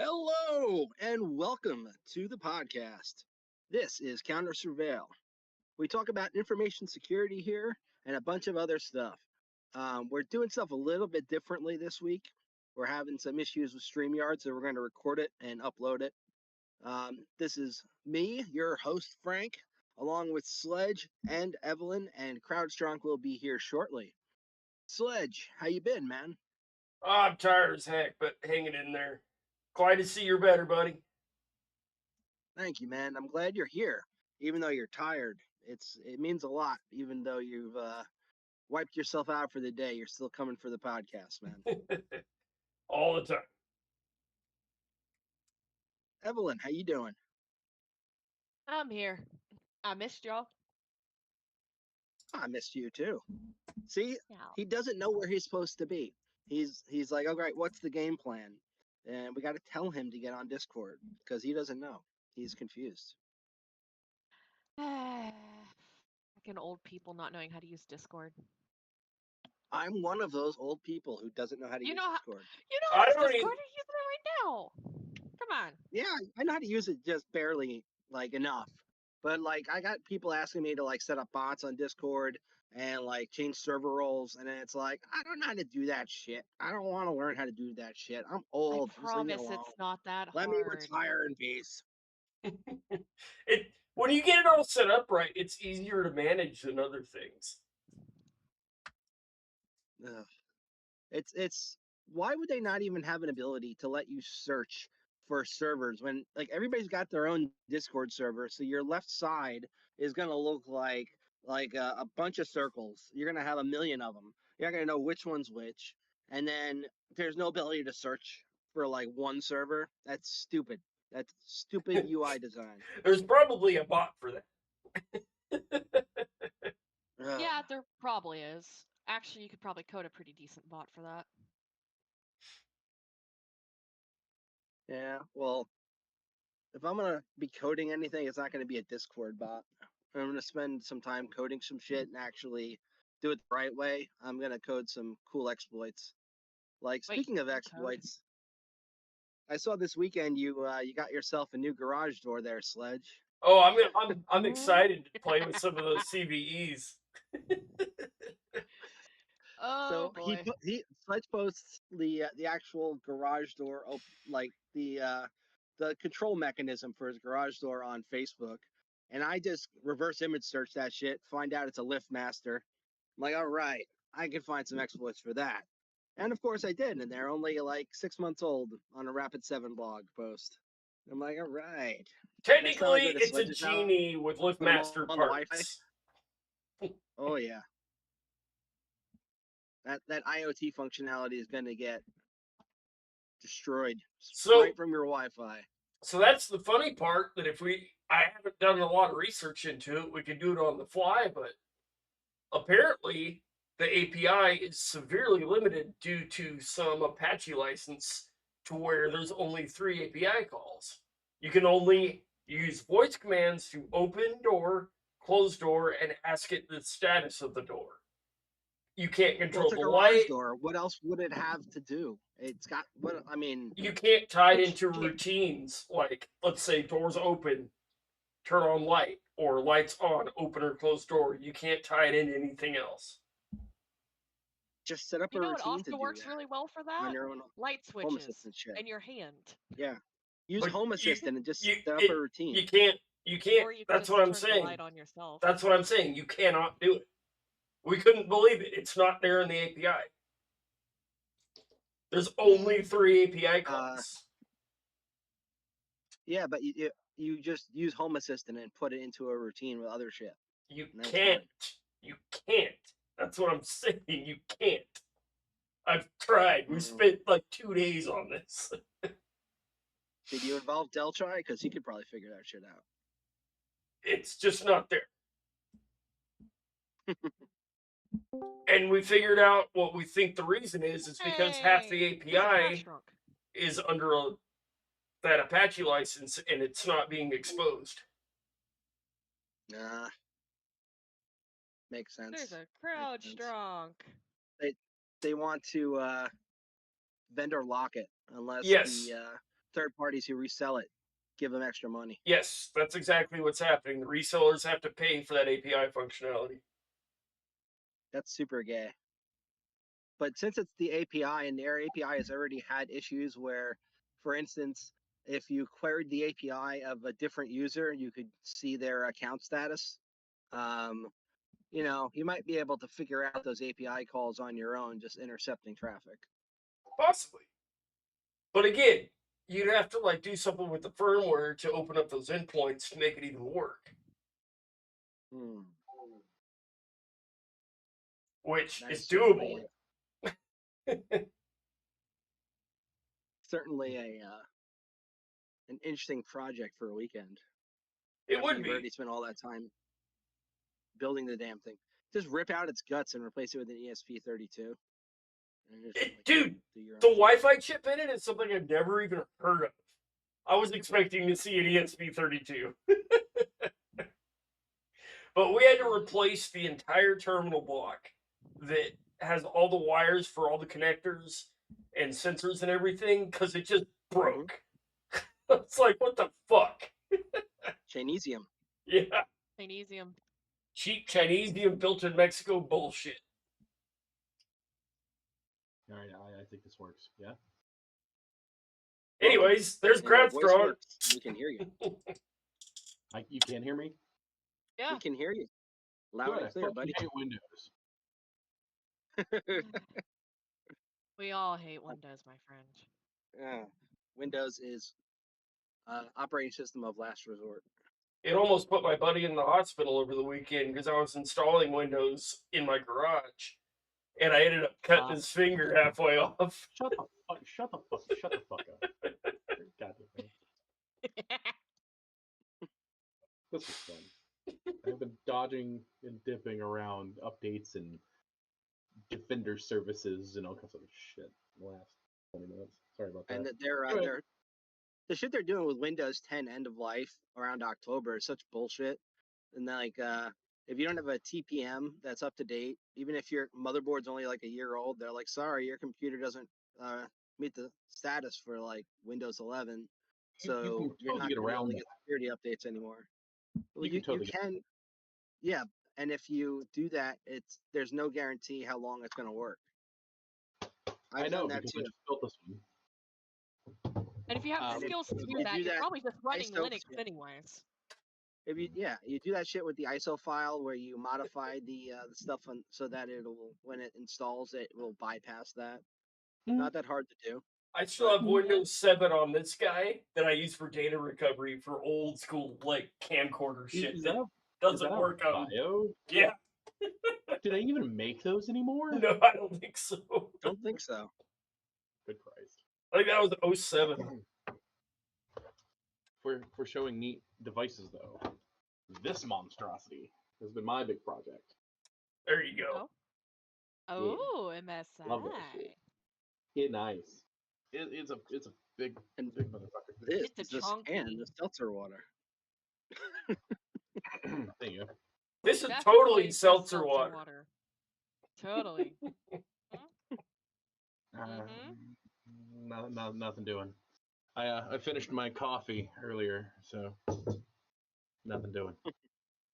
Hello and welcome to the podcast. This is Counter Surveil. We talk about information security here and a bunch of other stuff. We're doing stuff a little bit differently this week. We're having some issues with StreamYard, so we're going to record it and upload it. This is me, your host Frank, along with Sledge and Evelyn, and CrowdStrong will be here shortly. Sledge, how you been, man? I'm tired as heck, but hanging in there. Glad to see you're better, buddy. Thank you, man. I'm glad you're here, even though you're tired. It means a lot, even though you've wiped yourself out for the day. You're still coming for the podcast, man. All the time. Evelyn, how you doing? I'm here. I missed y'all. I missed you too. See, Yeah. he doesn't know where he's supposed to be. He's like, all right, what's the game plan? And we got to tell him to get on Discord because he doesn't know. He's confused. Fucking old people not knowing how to use Discord. I'm one of those old people who doesn't know how to You use know how- Discord. You know how I to use don't Discord? even- You're using it right now. Come on. Yeah, I know how to use it just barely, like enough. But like I got people asking me to like set up bots on Discord and like change server roles, and then it's like I don't know how to do that shit. I don't want to learn how to do that shit. I'm old. I Just leave me promise alone. it's not that Let hard. me retire in peace. When you get it all set up right, it's easier to manage than other things. Ugh. It's why would they not even have an ability to let you search for servers when like everybody's got their own Discord server, so your left side is gonna look like a bunch of circles. You're gonna have a million of them. You're not gonna know which one's which, and then there's no ability to search for like one server. That's stupid. That's stupid UI design. There's probably a bot for that. Ugh. Yeah, there probably is. Actually, you could probably code a pretty decent bot for that. Yeah, well, if I'm gonna be coding anything, it's not gonna be a Discord bot. I'm gonna spend some time coding some shit and actually do it the right way. I'm gonna code some cool exploits. Like Wait, speaking of you code? exploits, I saw this weekend you got yourself a new garage door there, Sledge. Oh, I'm excited to play with some of those CVEs. Oh So boy. he Sledge posts the actual garage door like the control mechanism for his garage door on Facebook, and I just reverse image search that shit, find out it's a lift master. I'm like, all right, I can find some exploits for that, and of course I did, and they're only like 6 months old on a Rapid7 blog post. I'm like, all right. Next time I Technically, go to it's a Sledge's house, genie with put 'em all LiftMaster on the Wi-Fi. parts. Oh yeah. That IoT functionality is going to get destroyed So- right from your Wi-Fi. So that's the funny part, that I haven't done a lot of research into it, we can do it on the fly, but apparently the API is severely limited due to some Apache license to where there's only 3 API calls. You can only use voice commands to open door, close door, and ask it the status of the door. You can't Well, control it's a the garage light. door. What else would it have to do? It's got what I mean. You can't tie it Which into game- routines, like, let's say doors open, turn on light, or lights on, open or close door. You can't tie it into anything else. Just set up You a know what routine to also do works that really well for on that? your own Light Home switches Assistant shit. and your hand. Yeah, use But Home you- Assistant and just you- set up it- a routine. You can't. Or you can That's just what I'm turn the saying. light on yourself. That's what I'm saying. You cannot do it. We couldn't believe it. It's not there in the API. There's only 3 API calls. Yeah, but you just use Home Assistant and put it into a routine with other shit. You that's can't. You can't. That's what I'm saying. You can't. I've tried. We spent like 2 days on this. Did you involve Deltry? Because he could probably figure that shit out. It's just not there. And we figured out what we think the reason is. It's because half the Hey, this is API Crash-Drunk. is under that Apache license, and it's not being exposed. Nah. Makes sense. There's a CrowdStrong. They want to vendor lock it unless Yes. third parties who resell it give them extra money. Yes, that's exactly what's happening. The resellers have to pay for that API functionality. That's super gay. But since it's the API and their API has already had issues where, for instance, if you queried the API of a different user, you could see their account status. You might be able to figure out those API calls on your own, just intercepting traffic. Possibly. But again, you'd have to do something with the firmware to open up those endpoints to make it even work. Which That is certainly doable. certainly an interesting project for a weekend. It would You've be. already spent all that time building the damn thing. Just rip out its guts and replace it with an ESP32. Dude, the Wi-Fi chip in it is something I've never even heard of. I was expecting to see an ESP32. But we had to replace the entire terminal block that has all the wires for all the connectors and sensors and everything because it just broke. It's like, what the fuck? Chinesium. Yeah. Chinesium. Cheap Chinesium built in Mexico bullshit. All right, I think this works. Yeah. Anyways, there's Grandstrong. We can hear you. You can't hear me? Yeah. We can hear you. Loud and clear, buddy. I hate Windows. We all hate Windows, my friend. Yeah. Windows is operating system of last resort. It almost put my buddy in the hospital over the weekend because I was installing Windows in my garage, and I ended up cutting his finger halfway off. Shut the fuck up. God damn it. This was fun. I've been dodging and dipping around updates and Defender services and all kinds of shit in the last 20 minutes. Sorry about that. And the shit they're doing with Windows 10 end of life around October is such bullshit. And if you don't have a TPM that's up to date, even if your motherboard's only like a year old, they're like, sorry, your computer doesn't meet the status for like Windows 11, so you're not going to be able to get security updates anymore. Well, you can, yeah. And if you do that, there's no guarantee how long it's going to work. I know because I just built this one. And if you have skills to do that, you're probably just running Linux anyways. If you do that shit with the ISO file where you modify the stuff so that when it installs it will bypass that. Not that hard to do. I still have Windows 7 on this guy that I use for data recovery for old school camcorder shit that doesn't work on Bio. Yeah. Do they even make those anymore? No, I don't think so. Don't think so. Good Christ. I think that was 07. For showing neat devices, though, this monstrosity has been my big project. There you go. Oh, MSI. Love that shit. It's nice. It's a big motherfucker. This is the seltzer water. There you go. This is totally seltzer water. Totally. Nothing doing. I finished my coffee earlier, so nothing doing.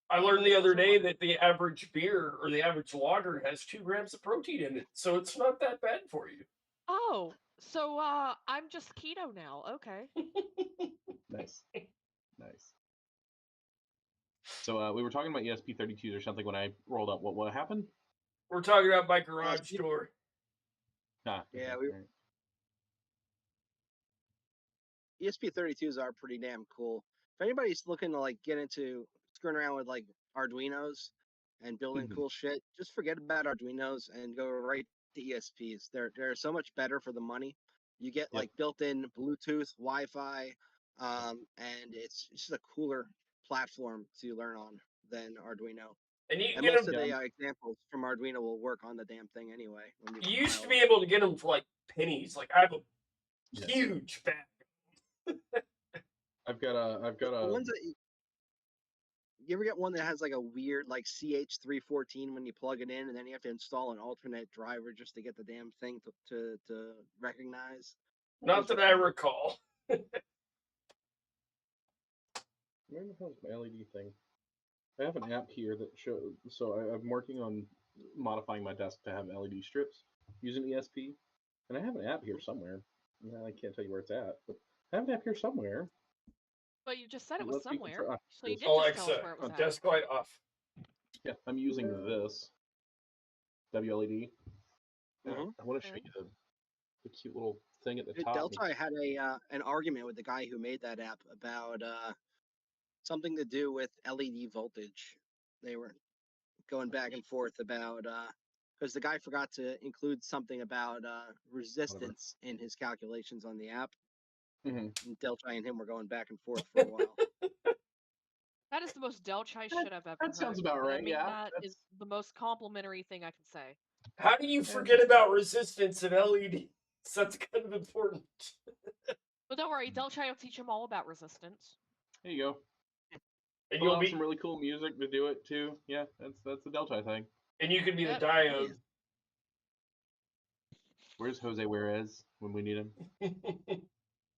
I learned the other day that the average beer or the average lager has 2 grams of protein in it, so it's not that bad for you. Oh, so I'm just keto now. Okay. Nice. So we were talking about ESP32s or something when I rolled up. What happened? We're talking about my garage door. Yeah, ESP32s are pretty damn cool. If anybody's looking to get into screwing around with Arduinos and building cool shit, just forget about Arduinos and go right to ESPs. They're so much better for the money. You get built-in Bluetooth, Wi-Fi, and it's just a cooler platform to learn on than Arduino. And most of the examples from Arduino will work on the damn thing anyway. You used to be able to get them for pennies. I have a huge bag. I've got a. You ever get one that has a weird CH314 when you plug it in, and then you have to install an alternate driver just to get the damn thing to recognize? Not that I recall. Where the hell's my LED thing? I have an app here that shows. So I'm working on modifying my desk to have LED strips using ESP, and I have an app here somewhere. I can't tell you where it's at, but I have an app here somewhere. But you just said it It was lets me somewhere, control. so you did just tell us Alexa, where it was at. desk light off. Yeah, I'm using this WLED. Mhm. I want to show you the cute little thing at the top. Delta had an argument with the guy who made that app about something to do with LED voltage. They were going back and forth about because the guy forgot to include something about resistance in his calculations on the app. Mm-hmm. And Delta and him were going back and forth for a while. That is the most Delchai shit I've ever heard. That sounds about And right. I mean, Yeah, that is the most complimentary thing I can say. How do you forget about resistance in LED? That's kind of important. But don't worry, Delchai will teach him all about resistance. There you go. And Pull you'll out be some really cool music to do it too. Yeah, that's the Delta thing. and you can be Yep. the diode. Where's Jose Juarez when we need him?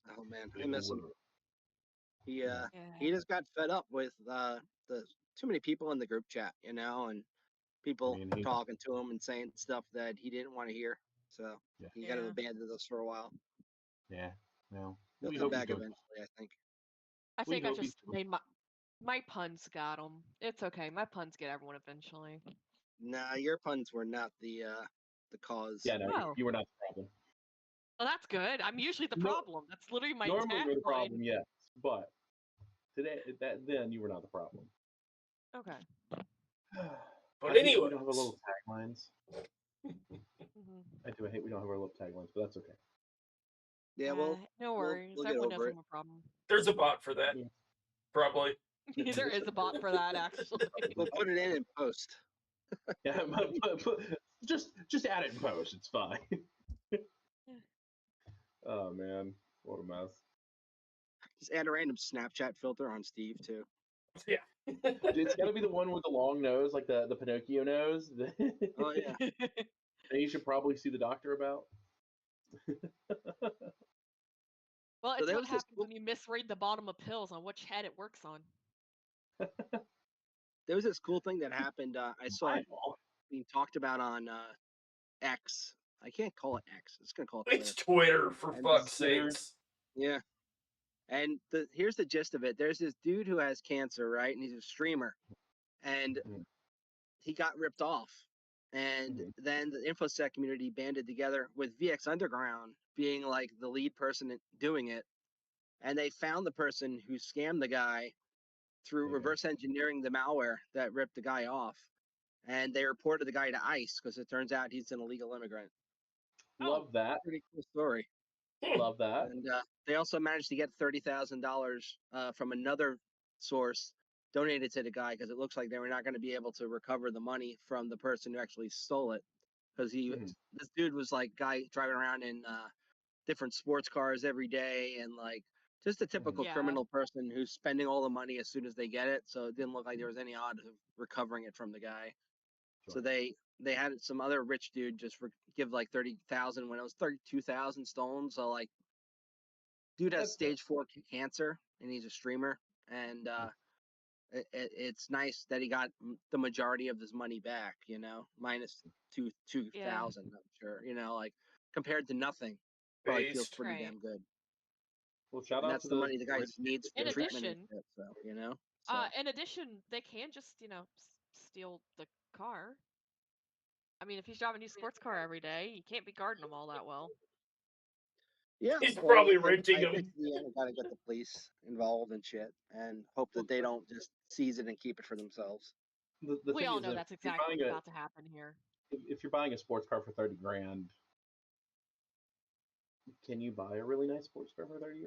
Oh man, I miss him. He Yeah. he just got fed up with the too many people in the group chat, you know, and people talking to him and saying stuff that he didn't want to hear. So he kind of abandoned us for a while. Yeah, well, He'll we come hope back he goes. eventually, I think. I think I hope just he's- made my puns got him. It's okay. My puns get everyone eventually. Nah, your puns were not the cause. Yeah, no, Oh. you were not the problem. Well, that's good. I'm usually the No, problem. That's literally my Normally you're the tagline. problem, yes, but today then you were not the problem. Okay. But I hate anyway, we don't have our little taglines. Mhm. I do. I hate we don't have our little taglines, but that's okay. Yeah, well, no worries. we'll get Everyone knows over I'm a problem. there's a bot for that. Yeah. Probably. There is a bot for that, actually. We'll put it in post. Yeah, but just add it in post. It's fine. Oh man, what a mess. Just add a random Snapchat filter on Steve too. Yeah. It's gotta be the one with the long nose, like the Pinocchio nose. Oh yeah. And you should probably see the doctor about. Well, So it's there what was this happens when you misread the bottom of pills on which head it works on. There was this cool thing that happened. I saw My it fault. being talked about on X. I can't call it X. It's gonna call it Twitter. It's Twitter, for And fuck's Twitter. sakes. Yeah. And here's the gist of it. There's this dude who has cancer, right? And he's a streamer. And Mhm. he got ripped off. And then the InfoSec community banded together with VX Underground being like the lead person doing it. And they found the person who scammed the guy through reverse engineering the malware that ripped the guy off. And they reported the guy to ICE because it turns out he's an illegal immigrant. Love that. Pretty cool story. Love that. And they also managed to get $30,000 from another source donated to the guy because it looks like they were not going to be able to recover the money from the person who actually stole it. Because this dude was like guy driving around in different sports cars every day and like just a typical criminal person who's spending all the money as soon as they get it. So it didn't look like there was any odds of recovering it from the guy. Sure. So they had some other rich dude just give like 30,000 when it was 32,000 stolen. So like, dude has stage 4 cancer and he's a streamer, and it's nice that he got the majority of his money back. You know, minus 2,000. I'm sure. You know, like compared to nothing, probably feels pretty damn good. Well, shout and out that's to the money the guy needs for In treatment and addition, shit, so you know. In addition, they can just steal the car. I mean, if he's driving a new sports car every day, you can't be guarding him all that well. Yeah, he's probably renting them. Yeah, gotta get the police involved and shit, and hope that they don't just seize it and keep it for themselves. The we thing all is, know that's exactly what's about to happen here. If you're buying a sports car for $30,000, can you buy a really nice sports car for $30,000?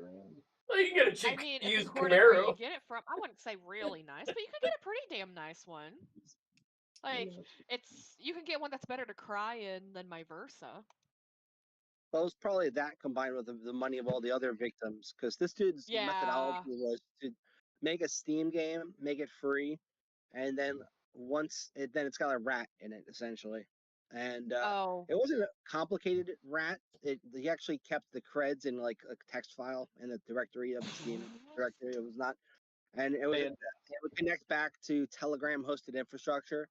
Well, you can get a cheap I mean, used according where Camaro. you get it from, I wouldn't say really nice, but you could get a pretty damn nice one. Like you can get one that's better to cry in than my Versa. Well, it was probably that combined with the money of all the other victims, because this dude's methodology was to make a Steam game, make it free, and then once it's got a rat in it, essentially. and Oh. it wasn't a complicated rat. He actually kept the creds in like a text file in the directory of the Steam directory. It was not, and it would connect back to Telegram hosted infrastructure.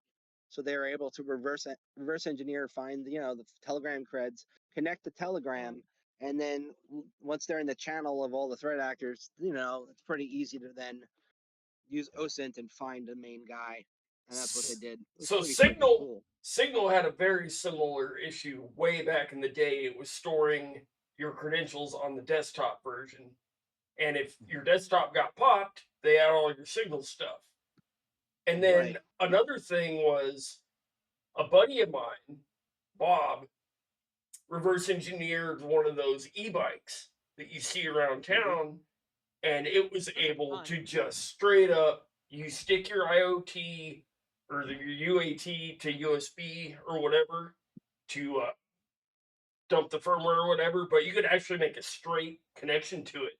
So they were able to reverse engineer, find the Telegram creds, connect to Telegram, and then once they're in the channel of all the threat actors, it's pretty easy to then use OSINT and find the main guy, and that's what they did. It was So pretty freaking cool. Signal had a very similar issue way back in the day. It was storing your credentials on the desktop version. And if your desktop got popped, they had all your Signal stuff. And then Right. another thing was a buddy of mine, Bob, reverse engineered one of those e-bikes that you see around town, and it was able fun. to just straight up, you stick your IoT or your UAT to USB or whatever to dump the firmware or whatever, but you could actually make a straight connection to it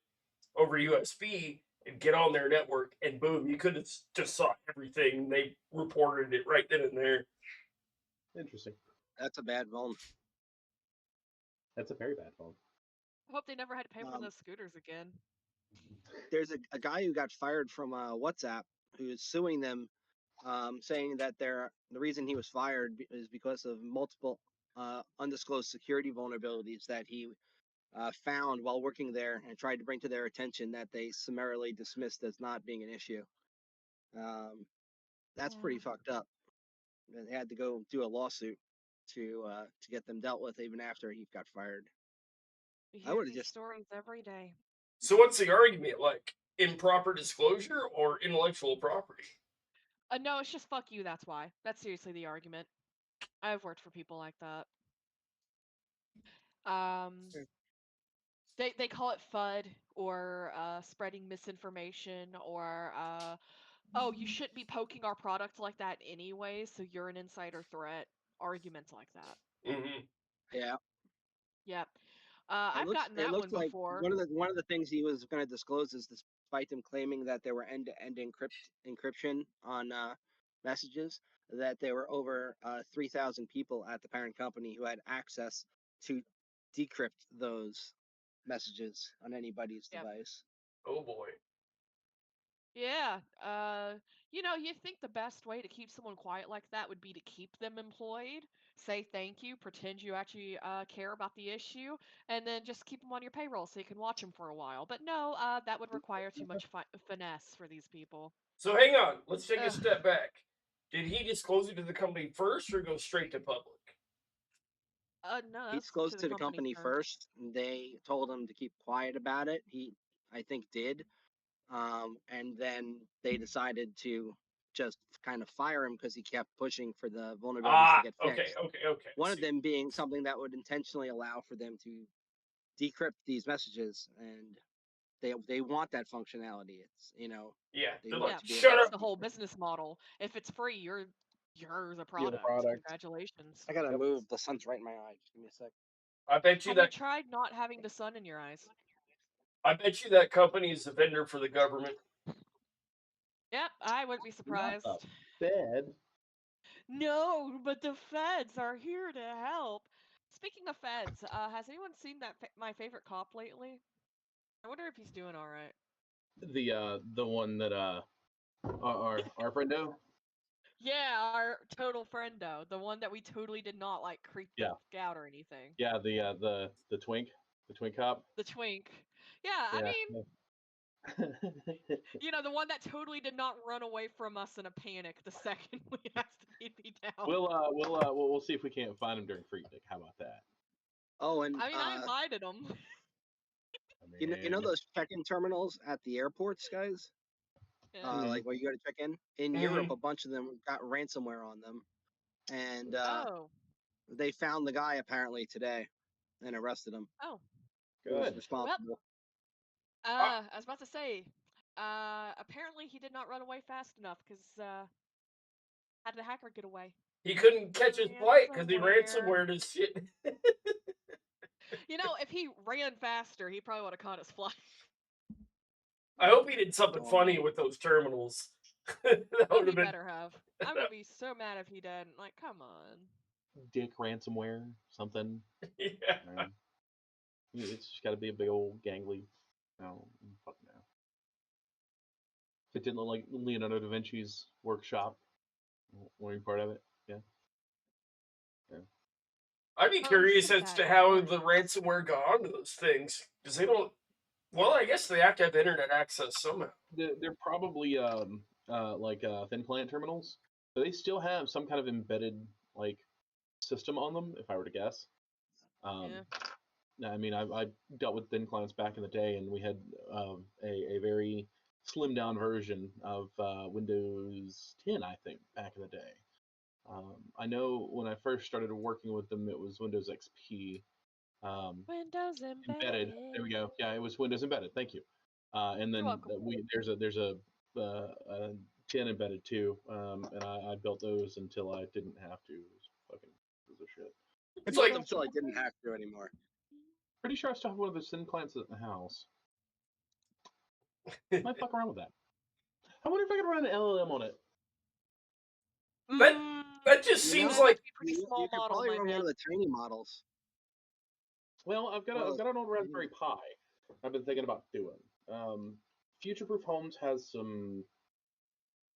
over USB and get on their network, and boom, you could have just saw everything. They reported it right then and there. Interesting. That's a bad phone. That's a very bad phone. I hope they never had to pay for those scooters again. There's a guy who got fired from WhatsApp who is suing them, saying that the reason he was fired is because of multiple undisclosed security vulnerabilities that he found while working there and tried to bring to their attention that they summarily dismissed as not being an issue. That's pretty fucked up. They had to go do a lawsuit to get them dealt with even after he got fired. We I hear would have these just stories every day. So, what's the argument? Like improper disclosure or intellectual property? No, it's just fuck you. That's why. That's seriously the argument. I've worked for people like that. They call it FUD or spreading misinformation or oh, you shouldn't be poking our product like that anyway, so you're an insider threat. Arguments like that. Mm-hmm. yeah. Yep. I've gotten It that looks one like before. one of the things he was going to disclose is, despite them claiming that there were end-to-end encryption on messages, that there were over 3,000 people at the parent company who had access to decrypt those messages on anybody's Yep. device. Oh boy. Yeah. You think the best way to keep someone quiet like that would be to keep them employed, say thank you, pretend you actually care about the issue, and then just keep them on your payroll so you can watch them for a while. But no, that would require too much finesse for these people. So hang on, let's take a Ugh. step back. Did he disclose it to the company first or go straight to public? No, He that's disclosed to to the company first. They told him to keep quiet about it. He, I think, did. And then they decided to just kind of fire him because he kept pushing for the vulnerabilities to get fixed. Okay. One of them being something that would intentionally allow for them to decrypt these messages, and they want that functionality. It's Yeah, they they're want like, to be Yeah, able shut to. that's up. the whole business model. If it's free, you're the You're the product. product. Congratulations. I gotta Yep. move. The sun's right in my eye. Just give me a sec. I bet you Have you that tried not having the sun in your eyes? company is a vendor for the government. Yep, I wouldn't be Not surprised. the Fed. No, but the feds are here to help. Speaking of feds, has anyone seen that My Favorite Cop lately? I wonder if he's doing all right. The one that our friendo. Yeah, our total friendo, the one that we totally did not like creep the Yeah. fuck out or anything. Yeah, the twink cop. The twink. Yeah, I Yeah. mean, the one that totally did not run away from us in a panic the second we asked him to be down. We'll see if we can't find him during Freaknik. How about that? Oh, and I mean, I invited him. you know those check-in terminals at the airports, guys? Yeah. Like where you go to check in. In Europe, a bunch of them got ransomware on them, and Oh. they found the guy apparently today and arrested him. Oh. Who was Good. responsible? I was about to say, apparently he did not run away fast enough because how did the hacker get away? He couldn't catch his flight because he Ransomware. ransomwared his shit. If he ran faster, he probably would have caught his flight. I hope he did something Oh, funny man. with those terminals. That Oh, would he have been. better have. I'm gonna be so mad if he didn't. Like, come on. dick ransomware, something. Yeah. It's just got to be a big old gangly. No, fuck no. If it didn't look like Leonardo da Vinci's workshop, weren't part of it. Yeah. I'd be Oh, you curious said as that to how the once. ransomware got onto those things because they don't. Well, I guess they have to have internet access somehow. They're probably like thin client terminals, so they still have some kind of embedded like system on them. If I were to guess, um, Yeah. I mean, I dealt with thin clients back in the day, and we had a very slimmed down version of Windows 10, I think, back in the day. I know when I first started working with them, it was Windows XP. Windows Embedded. There we go. embedded. Yeah, it was Windows embedded. Thank you. And You're then welcome. there's a 10 embedded too, and I built those until I didn't have to. It was fucking piece of shit. It's Built like them till I didn't have to anymore. Pretty sure I still have one of those thin clients at the house. Might fuck around with that. I wonder if I could run an LLM on it. that. Mm, That just You seems know, that'd have like to be a pretty you small could model, probably my run one man. of the tiny models. Well, I've One of got an old those Raspberry Pi. I've been thinking about doing. Future Proof Homes has some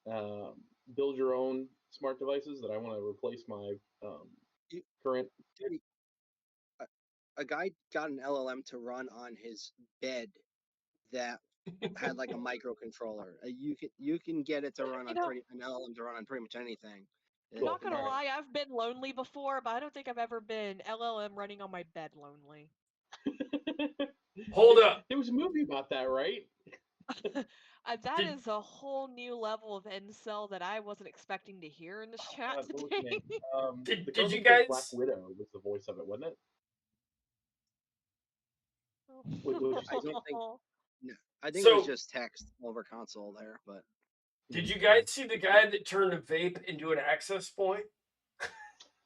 um, build your own smart devices that I want to replace my You, current. dude, a guy got an LLM to run on his bed that had like a microcontroller. You can get it to run You on know, an LLM to run on pretty much anything. Cool. not gonna All right. lie, I've been lonely before, but I don't think I've ever been LLM running on my bed lonely. hold up. There was a movie about that, right? That Did is a whole new level of incel that I wasn't expecting to hear in this chat What was today. her name? did The girl did you who played Black guys? Widow was the voice of it, wasn't it? What you I say? don't think. No, I think it was So just text over console there, but did you Yeah. guys see the guy that turned a vape into an access point?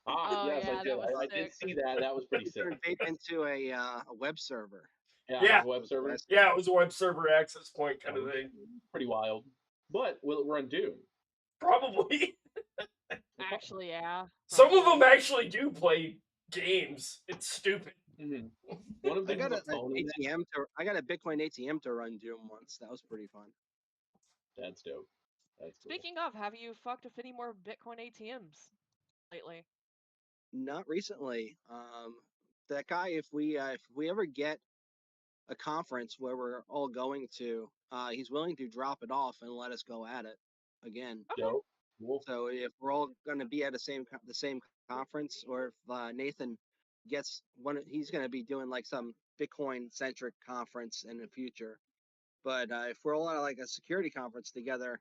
Ah, Oh yes, I yeah, did. that was I did sick. see that. That was pretty he sick. turned vape into a web server. Yeah, it Yeah, was a web server. yeah, it was a web server access point kind That of was thing. pretty wild. But will it run Doom? Probably. Actually, yeah, Some of them probably. actually do play games. It's stupid. Mm-hmm. One of I them has got a an phone in it. ATM to. I got a Bitcoin ATM to run Doom once. That was pretty fun. That's dope. That's cool. Speaking of, have you fucked with any more Bitcoin ATMs lately? Not recently. That guy, if we ever get a conference where we're all going to, he's willing to drop it off and let us go at it again. Okay. Dope. Cool. So if we're all going to be at the same conference, or if Nathan gets one, he's going to be doing like some Bitcoin centric conference in the future. But if we're all at like a security conference together,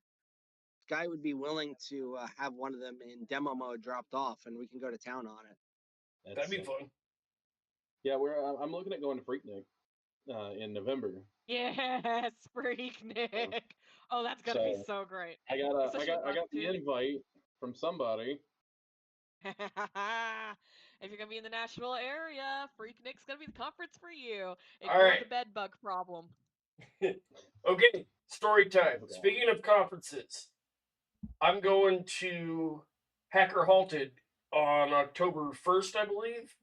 guy would be willing to have one of them in demo mode dropped off, and we can go to town on it. That'd That's be sick. fun. Yeah, I'm looking at going to Freaknik in November. Yes, Freak Nick. Oh, that's gonna be So so great. I Especially with I us got the too. invite from somebody. If you're gonna be in the Nashville area, Freak Nick's gonna be the conference for you. All Ignore right. the bed bug problem. Okay, story time. I forgot. Speaking of conferences, I'm going to Hacker Halted on October 1st, I believe.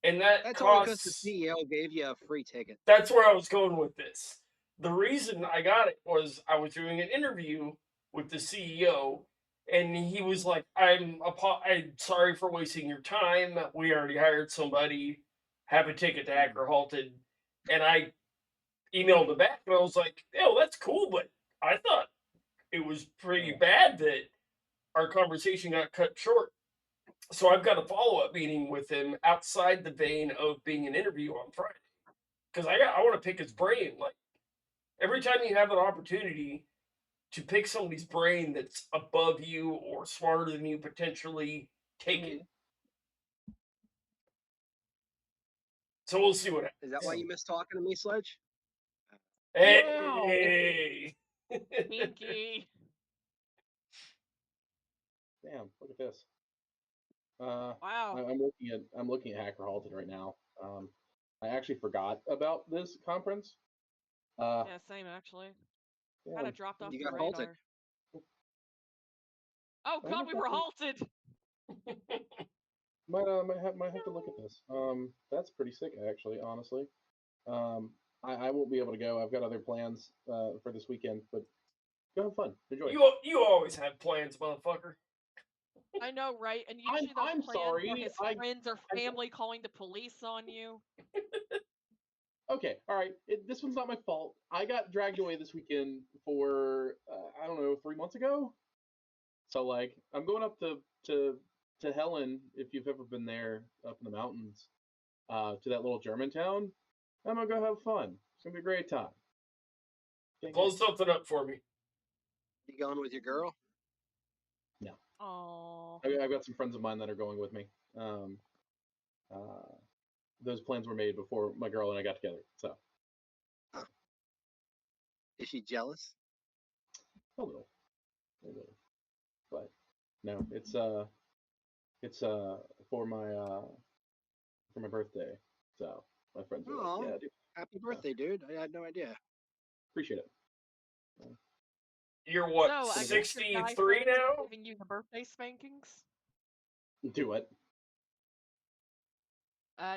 And that That's only because the costs. CEO gave you a free ticket. That's where I was going with this. The reason I got it was I was doing an interview with the CEO, and he was like, I'm sorry for wasting your time. We already hired somebody. Have a ticket to Hacker Halted." And I emailed him back, and I was like, "Oh, that's cool, but I thought it was pretty bad that our conversation got cut short." So I've got a follow up meeting with him outside the vein of being an interview on Friday because I want to pick his brain. Like every time you have an opportunity to pick somebody's brain that's above you or smarter than you potentially, take it. So we'll see what happens. Is that why you miss talking to me, Sledge? Hey. Pinky. Damn, look at this. Wow. I'm looking at Hacker Halted right now. I actually forgot about this conference. Yeah, same actually. Kind Damn. of dropped off You the got halted. radar. Oh I God, wonder if we were halted. Might have to look at this. That's pretty sick, actually. Honestly, I won't be able to go. I've got other plans for this weekend, but go have fun, enjoy. You always have plans, motherfucker. I know, right? And usually those I'm plans sorry. are his friends or family calling the police on you. Okay, all right. This one's not my fault. I got dragged away this weekend for I don't know 3 months ago. So like, I'm going up to Helen, if you've ever been there, up in the mountains, to that little German town. I'm gonna go have fun. It's gonna be a great time. Dang Pull it. something up for me. You going with your girl? No, Oh. I've got some friends of mine that are going with me. Uh, those plans were made before my girl and I got together. So Is she jealous? a little, but no, it's for my birthday. So my friends were like, Oh, yeah, dude, happy birthday, dude! I had no idea. appreciate it. You're what, So I guess your guy 63 friends now? giving you the birthday spankings. Do what?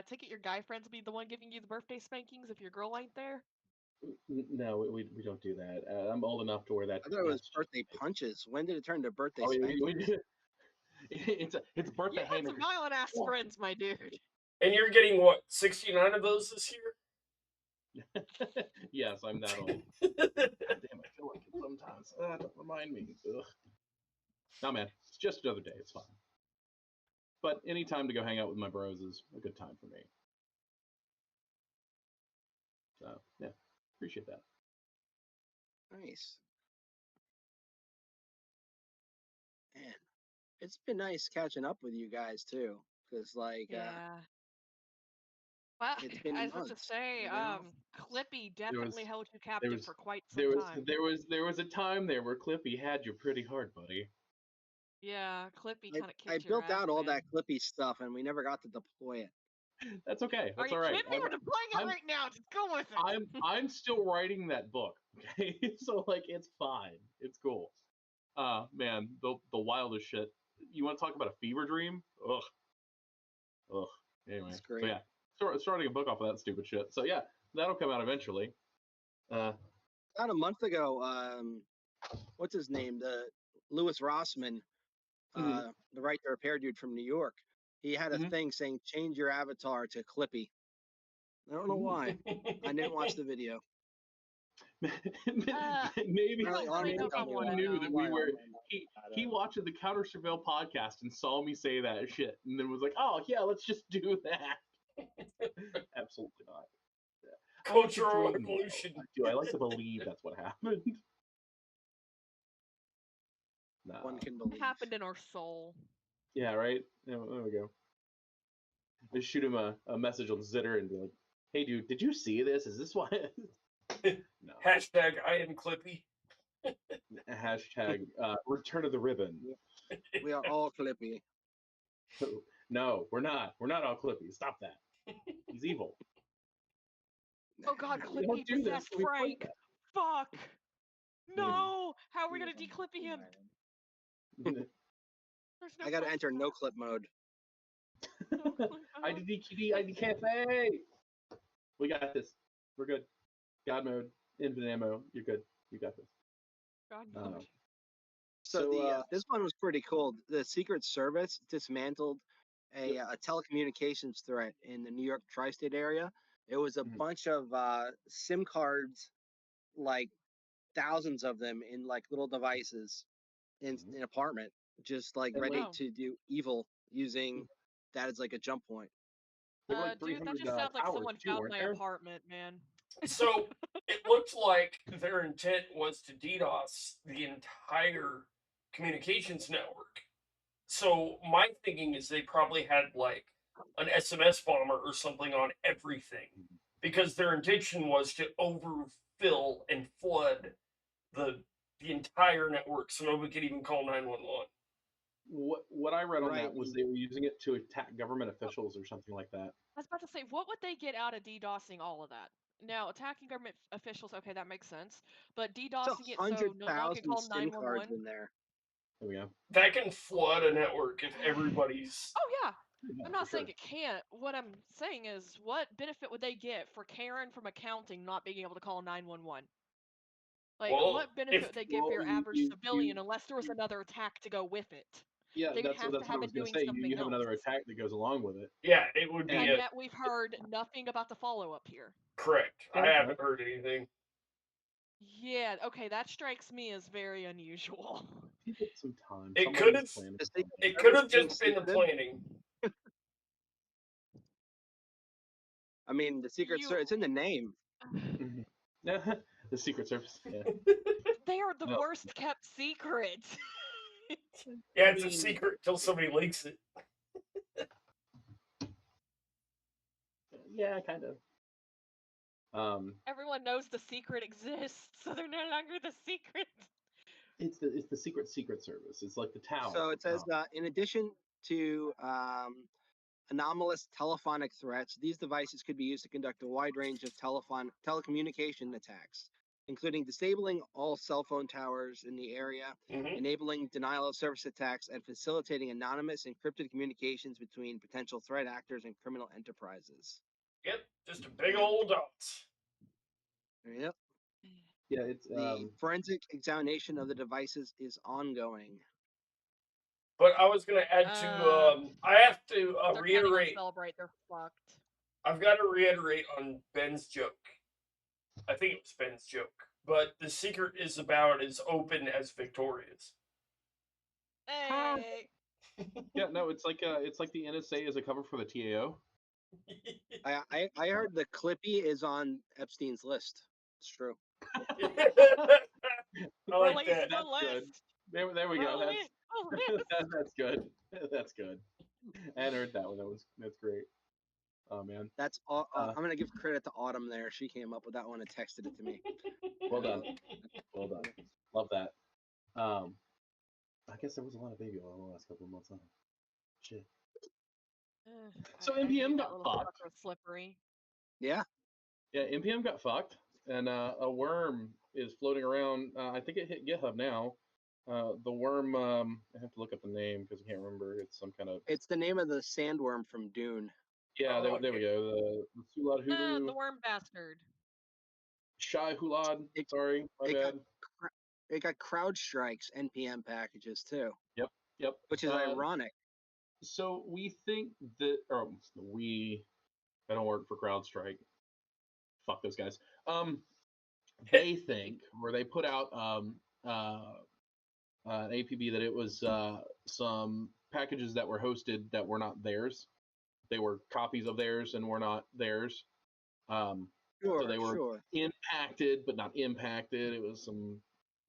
Take it your guy friends will be the one giving you the birthday spankings if your girl ain't there. No, we don't do that. I'm old enough to where that. I thought it was that's just- birthday punches. When did it turn to birthday Oh, spankings? we do. It's You birthday had some haymakers. violent ass Oh. friends, my dude. And you're getting what, 69 of those this year? Yes, I'm that old. God damn, I feel like it sometimes. Don't remind me. Ugh. No, man, it's just another day. It's fine. But any time to go hang out with my bros is a good time for me. So yeah, appreciate that. Nice. Man, it's been nice catching up with you guys too, because Yeah. Well, it's been I was about to months. say, You know? Clippy There was definitely held you there captive was for quite some there was time. there was a time there where Clippy had you pretty hard, buddy. Yeah, Clippy I, kind of I kicked your built ass, out all man. that Clippy stuff, and we never got to deploy it. That's okay. Are That's you all right. kidding me? We're deploying it I'm right now. Just go with it. I'm still writing that book. Okay, so like it's fine. It's cool. Man, the wildest shit. You want to talk about a fever dream? Ugh, ugh. Anyway, It's so great. yeah, starting a book off of that stupid shit. So yeah, that'll come out eventually. About a month ago, what's his name? The Louis Rossman, Mhm, the Right to Repair dude from New York. He had a mhm. thing saying change your avatar to Clippy. I don't know why. I didn't watch the video. maybe I Apparently don't really maybe know if I he want to knew know. that we were he watched the Counter Surveil podcast and saw me say that shit and then was like, oh yeah, let's just do that. Absolutely not. I like to Cultural dream, though. evolution. I do. I like to believe that's what happened. Nah. One can It believe. happened in our soul. Yeah, right? Yeah, there we go. Just shoot him a message on Zitter and be like, hey, dude, did you see this? Is this why? No. Hashtag I am Clippy. Hashtag return of the ribbon. We are all Clippy. No, we're not. We're not all Clippy. Stop that. He's evil. Oh God, We don't Clippy do this. possessed We fight Frank. that. Fuck. No. How are we gonna declippy him? There's no I got to place enter for no that. clip mode. No clip mode. IDDQD, IDCafe. We got this. We're good. God mode, infinite ammo. You're good. You got this. God Uh, mode. So the this one was pretty cool. The Secret Service dismantled a telecommunications threat in the New York tri-state area. It was a Mhm. bunch of SIM cards, like thousands of them in like little devices in Mhm. an apartment, just like And, ready Wow. to do evil using that as like a jump point. there were like Dude, that 300 just sounds like towers someone too, found weren't my there? apartment, man. So it looked like their intent was to DDoS the entire communications network. So my thinking is they probably had like an SMS bomber or something on everything because their intention was to overfill and flood the entire network so nobody could even call 911. What I read on Right. that was they were using it to attack government officials or something like that. I was about to say, what would they get out of DDoSing all of that? Now, attacking government officials, okay, that makes sense. But It's DDoSing it so no one can 100,000 call SIM cards 911. in there. There we go. That can flood a network if everybody's Oh yeah, Yeah, I'm for not saying sure. it can't. What I'm saying is, what benefit would they get for Karen from accounting not being able to call 911? Like, Well, what benefit if would they get for Well, your average civilian unless there was another attack to go with it? yeah, They would that's have to what I have was been gonna doing say. You something have else. another attack that goes along with it, yeah, it would be And and a yet we've heard nothing about the follow-up here. correct. I okay, haven't heard anything. Yeah, okay, that strikes me as very unusual. give it some time. It could Somebody's have. planning The something. Secret It could Service have being just been the secretive. planning. I mean, the Secret You, Service, it's in the name. Mhm. The Secret Service. Yeah. they are the No. worst kept secrets. Yeah, I it's a mean, secret until somebody leaks it. yeah, kind of. Everyone knows the secret exists, so they're no longer the secret. It's the Secret Service. It's like the tower. So it says, in addition to anomalous telephonic threats, these devices could be used to conduct a wide range of telecommunication attacks, including disabling all cell phone towers in the area, Hmm. enabling denial of service attacks, and facilitating anonymous encrypted communications between potential threat actors and criminal enterprises. Yep, just a big old dots. Yep. Yeah, it's The forensic examination of the devices is ongoing. But I was going to add to, Uh, I have to if they're planning on reiterate, celebrate, they're fucked. I've got to reiterate on Ben's joke. I think it was Ben's joke. But the secret is about as open as Victoria's. Hey, yeah, no, it's like the NSA is a cover for the TAO. I heard the Clippy is on Epstein's list. It's true. I like release that. the That's good. list. There we go. Release the list. That's good. That's good. I hadn't heard that one. That's great. Oh man. That's all. I'm gonna give credit to Autumn there. She came up with that one and texted it to me. Well done. Well done. Love that. I guess there was a lot of baby oil in the last couple of months. Huh? Shit. So I knew NPM that got little fucked. fucker was slippery. Yeah, Yeah, NPM got fucked, and a worm is floating around. I think it hit GitHub now. The worm. I have to look up the name because I can't remember. It's some kind of. it's the name of the sandworm from Dune. Yeah, there we go. The Sulad The Hulu. worm bastard. Shy Hulad. It Sorry, my it got bad. it got CrowdStrike's NPM packages too, Yep, yep. which is ironic. So we think that, or we, I don't work for CrowdStrike. Fuck those guys. They think, or they put out an APB that it was some packages that were hosted that were not theirs. They were copies of theirs and were not theirs. So Sure, they were sure. impacted but not impacted. It was some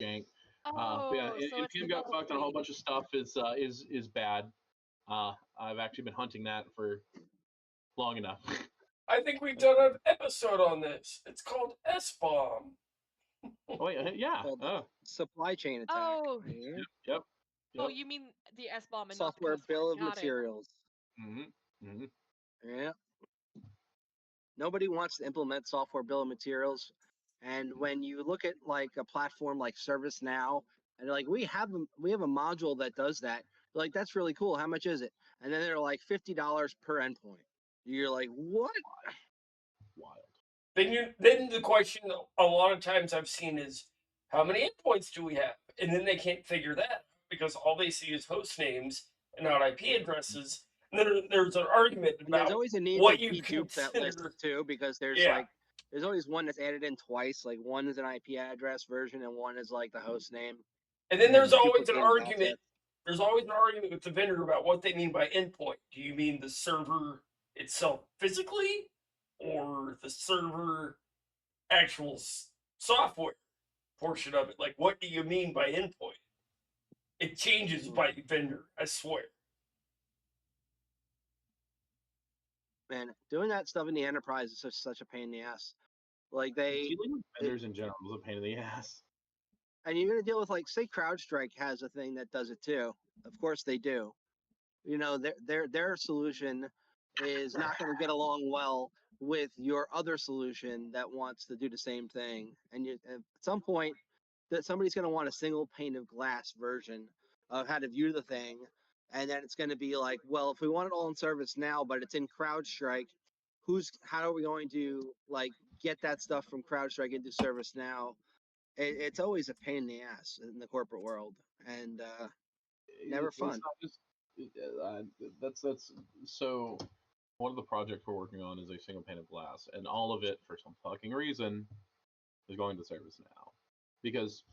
jank. But yeah, Oh, so it's the NPM got double fucked, and a whole tweak. bunch of stuff is bad. I've actually been hunting that for long enough. I think we've done an episode on this. It's called S-Bomb. Oh wait, yeah. Called supply chain attack. Oh, Yeah. Yep. oh, Yep. you mean the S-bomb and not the Software Coast Guard. bill of Got it. materials. Mm-hmm. Yeah. Nobody wants to implement software bill of materials. And when you look at like a platform like ServiceNow, and they're like, we have a module that does that. You're like, that's really cool. How much is it? And then they're like $50 per endpoint. You're like, what? Wild. Then the question a lot of times I've seen is how many endpoints do we have? And then they can't figure that out because all they see is host names and not IP addresses. And then there's an argument And there's about always a need what to you dedupe that list consider. too, because Yeah. there's always one that's added in twice. Like one is an IP address version, and one is like the host name. And then there's always an Duplicated argument. assets. There's always an argument with the vendor about what they mean by endpoint. Do you mean the server itself physically, or the server actual software portion of it? Like, what do you mean by endpoint? It changes by vendor, I swear. Man, doing that stuff in the enterprise is such a pain in the ass. Like Dealing with vendors in general is a pain in the ass. and you're gonna deal with like say CrowdStrike has a thing that does it too. Of course they do. You know, their solution is not going to get along well with your other solution that wants to do the same thing. And at some point, that somebody's going to want a single pane of glass version of how to view the thing, and then it's going to be like, well, if we want it all in service now, but it's in CrowdStrike, how are we going to like get that stuff from CrowdStrike into service now? It's always a pain in the ass in the corporate world, and never It's fun. not just that's so. One of the projects we're working on is a single pane of glass, and all of it, for some fucking reason, is going to service now because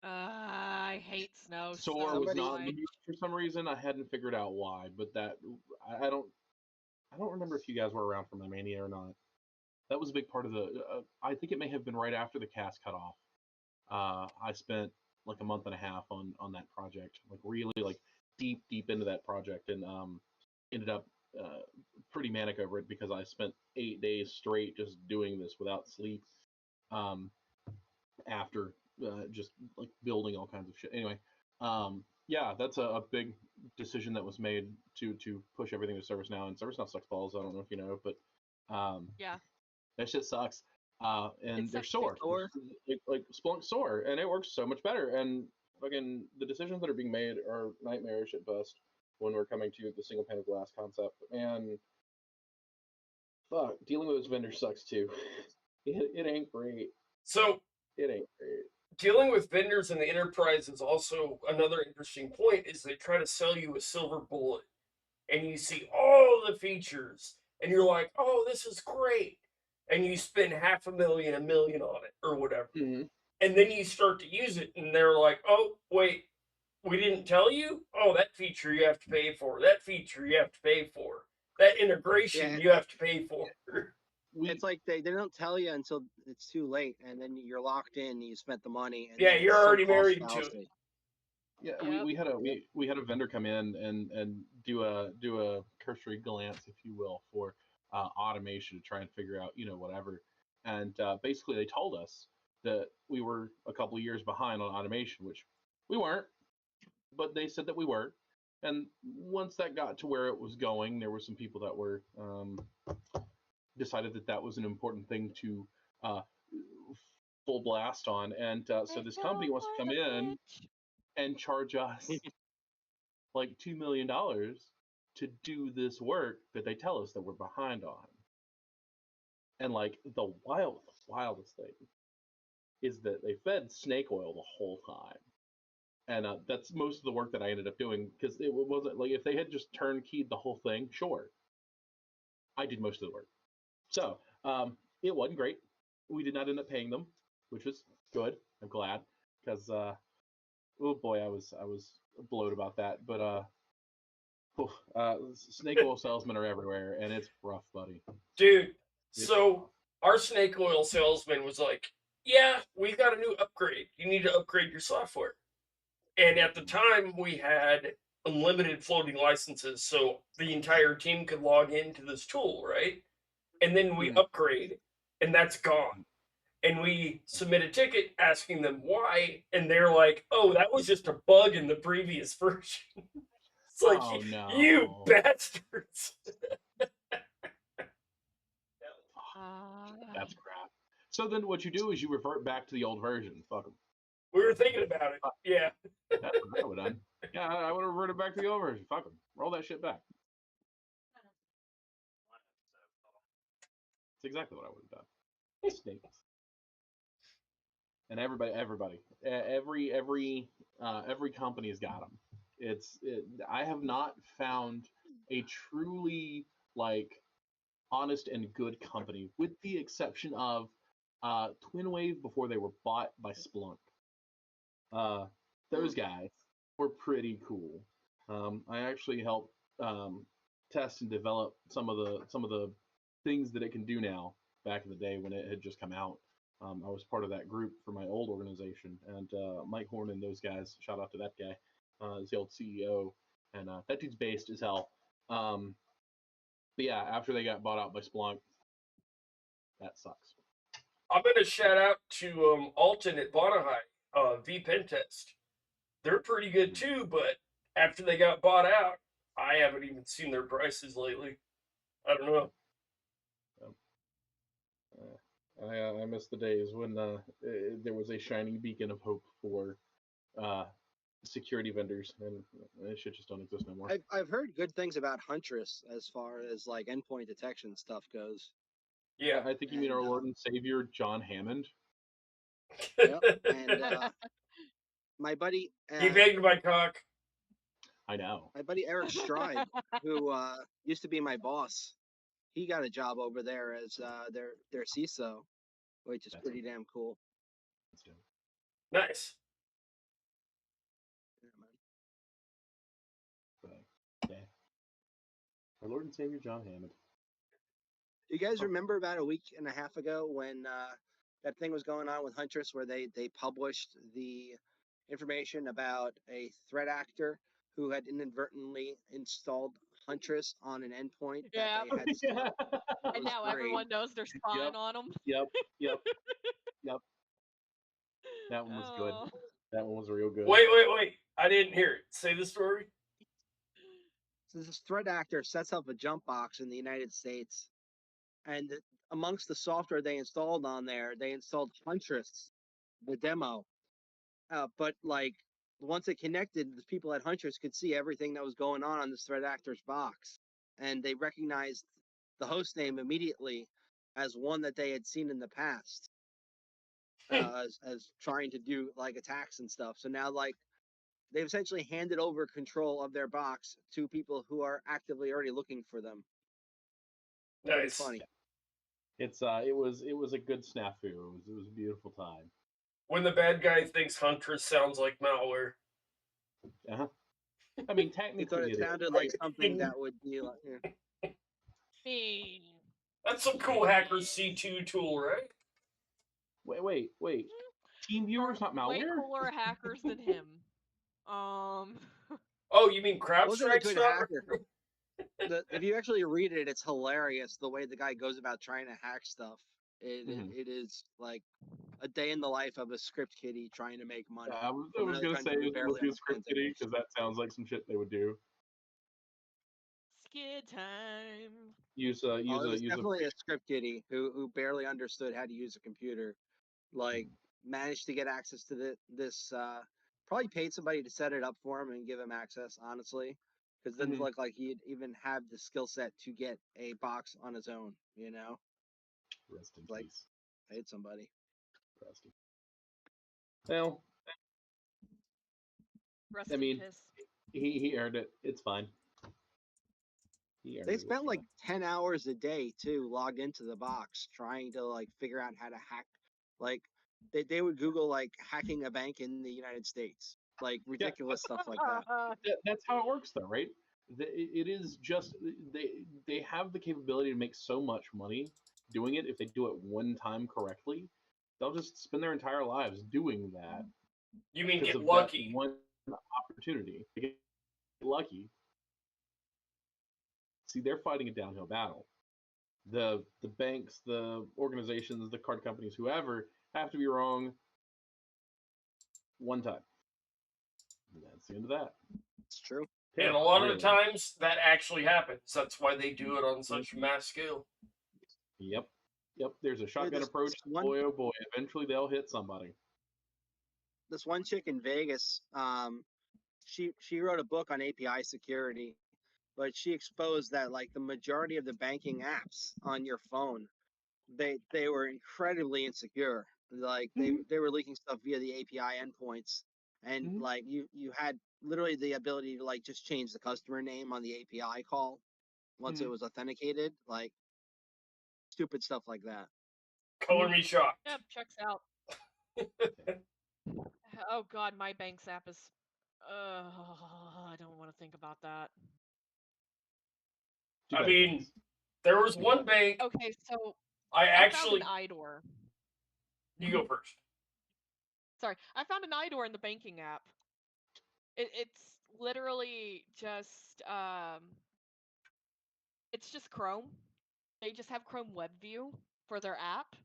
I hate snow SOAR so was not in much. the mood for some reason. I hadn't figured out why, but that I don't remember if you guys were around for my mania or not. That was a big part of the. I think it may have been right after the cast cut off. I spent like a month and a half on that project, like really like deep into that project, and ended up pretty manic over it because I spent 8 days straight just doing this without sleep. Um, After just like building all kinds of shit. Anyway, yeah, that's a big decision that was made to push everything to ServiceNow, and ServiceNow sucks balls. I don't know if you know, but Yeah, that shit sucks. it And they're sucks dick. SOAR, like Splunk SOAR, and it works so much better. And fucking the decisions that are being made are nightmarish at best when we're coming to the single pane of glass concept. And fuck, dealing with those vendors sucks too. It ain't great. So It ain't great. dealing with vendors in the enterprise is also another interesting point. Is they try to sell you a silver bullet, and you see all the features, and you're like, "Oh, this is great," and you spend $500,000, $1 million on it, or whatever, Mm-hmm. and then you start to use it, and they're like, "Oh, wait, we didn't tell you? Oh, that feature you have to pay for. That feature you have to pay for. That Yeah, integration you have to pay for." it's We like they don't tell you until it's too late, and then you're locked in. And you spent the money, and Yeah, then you're it's sunk already cost married to it. fallacy. Yeah, Yep. we had a vendor come in and do a cursory glance, if you will, for automation to try and figure out whatever. And basically, they told us that we were a couple of years behind on automation, which we weren't, but they said that we were. And once that got to where it was going, there were some people that were decided that that was an important thing to uh, full blast on, and so They this fell company wants to for come the in pitch. and charge us like $2 million to do this work that they tell us that we're behind on. And like the wildest thing is that they fed snake oil the whole time. And that's most of the work that I ended up doing because it wasn't like if they had just turnkeyed the whole thing, sure, I did most of the work. So it wasn't great. We did not end up paying them, which was good. I'm glad because oh boy, I was blown about that. But snake oil salesmen are everywhere, and it's rough, buddy. Dude, It's so rough. our snake oil salesman was like, "Yeah, we got a new upgrade. You need to upgrade your software." And at the time, we had unlimited floating licenses, so the entire team could log into this tool, right? And then we Mm. upgrade, and that's gone. And we submit a ticket asking them why, and they're like, "Oh, that was just a bug in the previous version." It's like, Oh you no. bastards. Uh, That's crap. So then what you do is you revert back to the old version. Fuck them. We were thinking about it. Yeah. That's what I would have done. Yeah, I would have reverted back to the old version. Fuck them. Roll that shit back. It's exactly what I would have done. Snakes. And every company has got them. I have not found a truly like honest and good company, with the exception of Twinwave before they were bought by Splunk. Those guys were pretty cool. I actually helped test and develop some of the things that it can do now. Back in the day when it had just come out, I was part of that group for my old organization, and Mike Horn and those guys. Shout out to that guy, is the old CEO, and that dude's based as hell. But yeah, after they got bought out by Splunk, that sucks. I'm going to shout out to Alton at Bonahai, V Pentest. They're pretty good too, but after they got bought out, I haven't even seen their prices lately. I don't know. I miss the days when there was a shining beacon of hope for security vendors, and that shit just don't exist no more. I've heard good things about Huntress as far as like endpoint detection stuff goes. Yeah. I think you mean our And Lord and Savior John Hammond. yep. And my buddy He begged my cock. I know. my buddy Eric Stride, who used to be my boss, he got a job over there as their CISO, which is That's pretty damn cool. dope. Nice. Yeah, man. But, yeah. Our Lord and Savior John Hammond. Do you guys remember about a week and a half ago when that thing was going on with Huntress, where they published the information about a threat actor who had inadvertently installed Huntress on an endpoint that Yeah. they had set Yeah. up? That And was now great. everyone knows they're spying on them. Yep. Yep. Yep. That one was good. Oh. That one was real good. Wait. I didn't hear it. Say the story. So this threat actor sets up a jump box in the United States, and amongst the software they installed on there, they installed Huntress, the demo. But like once it connected, the people at Huntress could see everything that was going on this threat actor's box, and they recognized the host name immediately as one that they had seen in the past, as trying to do like attacks and stuff. So now like they've essentially handed over control of their box to people who are actively already looking for them. Pretty Nice. funny. It was a good snafu. It was a beautiful time. When the bad guy thinks Huntress sounds like malware. Uh-huh. I mean, You technically, thought it is, sounded right? like something that would be like, Mean. That's some cool hacker C2 tool, right? Wait. Team viewers, not Way malware. cooler hackers than him. Oh, you mean wasn't a CrowdStrike's good not? hacker. If you actually read it, it's hilarious the way the guy goes about trying to hack stuff. It is like a day in the life of a script kiddie trying to make money I from was another gonna say country who it would barely be a script understands kiddie English. because that sounds like some shit they would do. Skid time. Use Oh, it was use a definitely a script kiddie who barely understood how to use a computer. Like managed to get access to this. Probably paid somebody to set it up for him and give him access. Honestly, because it didn't Mhm. look like he'd even have the skill set to get a box on his own. You know, rest in like peace. paid somebody. Rest in. Well, Rest I in mean, piss. he earned it. It's fine. He earned They it. It's spent like fine. 10 hours a day too logged into the box trying to like figure out how to hack. Like they would Google like hacking a bank in the United States, like Yeah, ridiculous stuff like that. that's how it works, though, right? It is just they have the capability to make so much money doing it if they do it one time correctly. They'll just spend their entire lives doing that You mean because get of that lucky? one opportunity. They get lucky. See, they're fighting a downhill battle. The banks, the organizations, the card companies, whoever have to be wrong one time. And that's the end of that. It's true. And a Terrifying, lot of really. the times that actually happens. That's why they do it Mm-hmm. on such a mass scale. Yep. There's a Dude, shotgun approach. Boy, oh boy, eventually they'll hit somebody. this one chick in Vegas, she wrote a book on API security, but she exposed that like the majority of the banking apps on your phone, they were incredibly insecure. Like they were leaking stuff via the API endpoints, and Mhm. like you had literally the ability to like just change the customer name on the API call once it Mhm. was authenticated, like stupid stuff like that. Color me shocked. Yep, checks out. Oh god, my bank's app is. I don't want to think about that. Too I bad, mean, thanks. there was one bank Okay, so I I found an actually. IDOR. You go first. Sorry, I found an IDOR in the banking app. It's literally just it's just Chrome. They just have Chrome Web View for their app,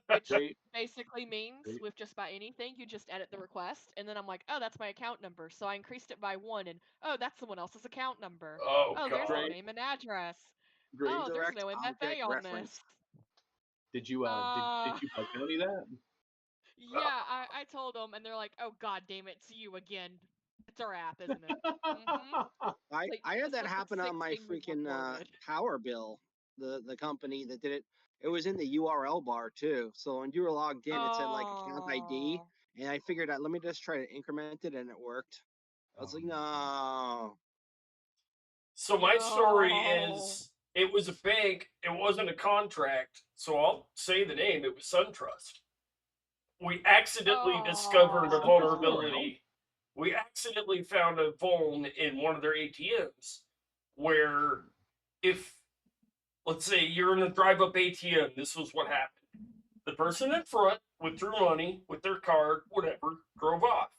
which Great. basically means Great. with just about anything, you just edit the request, and then I'm like, oh, that's my account number. So I increased it by 1, and oh, that's someone else's account number. Oh Oh, there's god. their name and address. Great. Oh, there's Indirect no object MFA on reference. this. Did you did you bug bounty that? Yeah, I told them, and they're like, oh god damn it, it's you again. It's our app, isn't it? Mm-hmm. I had This that was the happen on my 16 we freaking uploaded. power bill. The company that did it, it was in the URL bar too. So when you were logged in, it said like account ID, Oh. and I figured out let me just try to increment it, and it worked. I was Oh like, my God. no. So my story No. is it was a bank, it wasn't a contract, so I'll say the name, it was SunTrust. We accidentally discovered a Oh. Still around? vulnerability. We accidentally found a vuln in one of their ATMs where if let's say you're in a drive-up ATM, this was what happened. The person in front withdrew money with their card, whatever, drove off.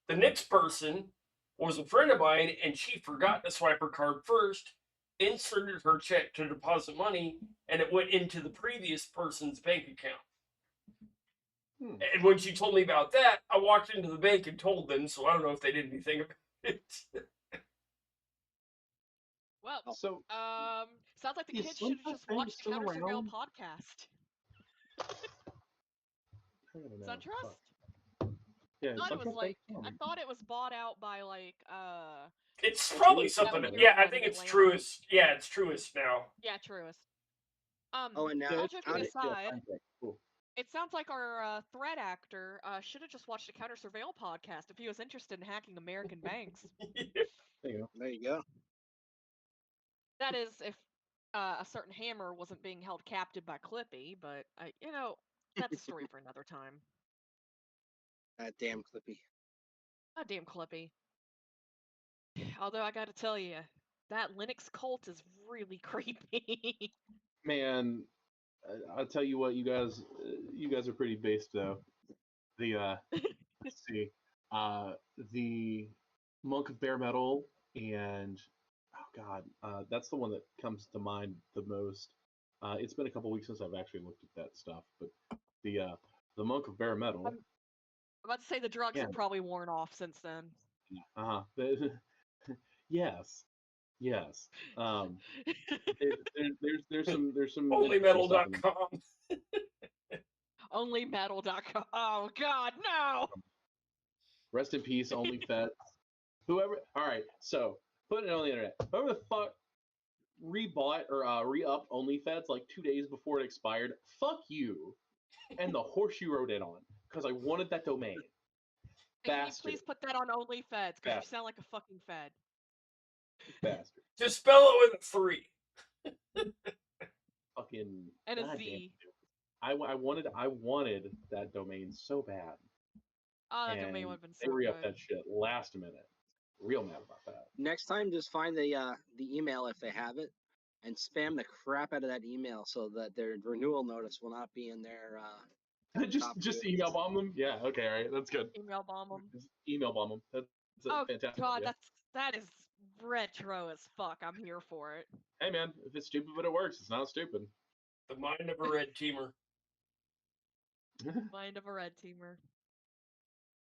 The next person was a friend of mine, and she forgot to swipe her card first, inserted her check to deposit money, and it went into the previous person's bank account. And when she told me about that, I walked into the bank and told them, so I don't know if they did anything about it. Well, So sounds like the is kids should have SunTrust just Bank watched the still Counter Surveil around? podcast. I gotta know. SunTrust? Fuck. Yeah, I is thought it was SunTrust Bank like still I around? thought it was bought out by like It's Truist probably or that something. somebody? weird Yeah, I one in think it's Atlanta. Truist. Yeah, it's Truist now. Yeah, Truist. Oh, and now Yeah, All it's joking how did, yeah, aside, fine thing. Cool. it sounds like our threat actor should have just watched the Counter Surveil podcast if he was interested in hacking American banks. There you go. there you go. That is, if a certain hammer wasn't being held captive by Clippy, but that's a story for another time. That damn Clippy. God damn Clippy. Although I gotta tell you, that Linux cult is really creepy. Man, I'll tell you what, you guys are pretty based though. The let's see, the Monk of Bare Metal and oh god, that's the one that comes to mind the most. It's been a couple weeks since I've actually looked at that stuff, but the Monk of Bare Metal, I'm about to say the drugs yeah, have probably worn off since then. yes, yes. There's some interesting stuff in there. Onlymetal.com. Onlymetal.com. Oh God, no! Rest in peace, OnlyFeds. Whoever. All right, so put it on the internet. Whoever the fuck rebought or re-upped OnlyFeds like 2 days before it expired, fuck you and the horse you rode in on, because I wanted that domain. And can you Bastard. please put that on OnlyFeds? Because you Bastard. sound like a fucking fed. Bastard. Just spell it with a 3. Fucking. And a goddamn. Z. I wanted that domain so bad. Oh, that And domain would have been they so re-upped good. that shit last minute. Real mad about that. Next time, just find the email if they have it, and spam the crap out of that email so that their renewal notice will not be in their just email bomb them. Yeah. Okay. All right. That's good. Email bomb them. Just email bomb them. That's a Oh fantastic God, idea. that is retro as fuck. I'm here for it. Hey man, if it's stupid but it works, it's not stupid. The mind of a red teamer. Mind of a red teamer.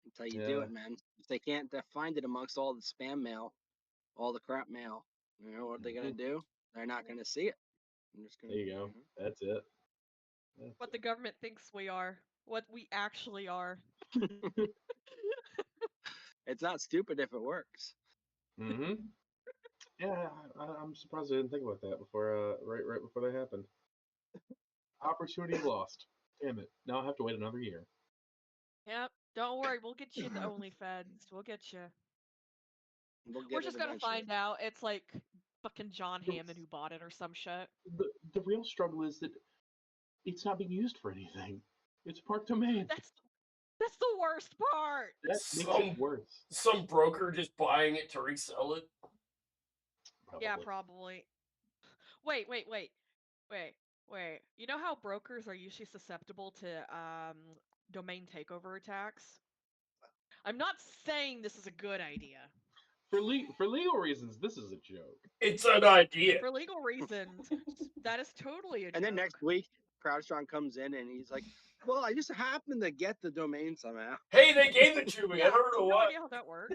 That's how you do it, man. If they can't find it amongst all the spam mail, all the crap mail, you know what they're gonna do? They're not gonna see it. They're just gonna, There you go. That's it. What the government thinks we are. What we actually are. It's not stupid if it works. Mm-hmm. Yeah, I'm surprised I didn't think about that before. Right before that happened. Opportunity lost. Damn it! Now I have to wait another year. Yep. Don't worry, we'll get you the OnlyFeds. We'll get you. We'll get We're it just gonna eventually. find out it's like fucking John Hammond who bought it or some shit. The real struggle is that it's not being used for anything. It's park domain. That's the worst part. That makes it worse. Some broker just buying it to resell it. Probably. Yeah, probably. Wait. You know how brokers are usually susceptible to domain takeover attacks? I'm not saying this is a good idea. For legal reasons, this is a joke. It's an idea. For legal reasons, that is totally a joke. And then next week, CrowdStrong comes in and he's like, "Well, I just happened to get the domain somehow." Hey, they gave it to me. Yeah, I don't know no what. idea how that worked.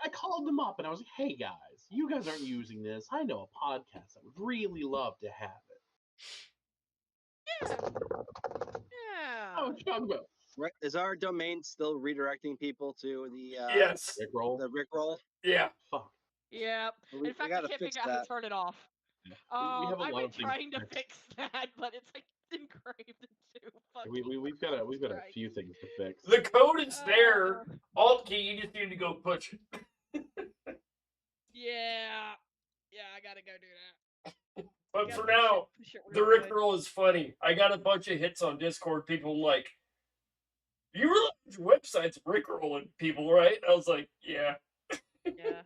I called them up and I was like, hey guys, you guys aren't using this. I know a podcast that would really love to have it. Yeah. Oh, talk about Is our domain still redirecting people to Yes. Rickroll. the Rickroll? Yeah. Fuck. Yep. We In fact, I gotta can't fix figure out how that. to turn it off. Yeah. We have a I've lot been of things. trying to fix that, but it's like engraved into fucking. We've got a Christ. few things to fix. The code is there. Uh, Alt key, you just need to go push it. yeah. Yeah, I gotta go do that. But Gotta for push now, it, push it the real good. Rickroll is funny. I got a bunch of hits on Discord. People like, you realize your website's Rickrolling people, right? I was like, yeah. Yeah.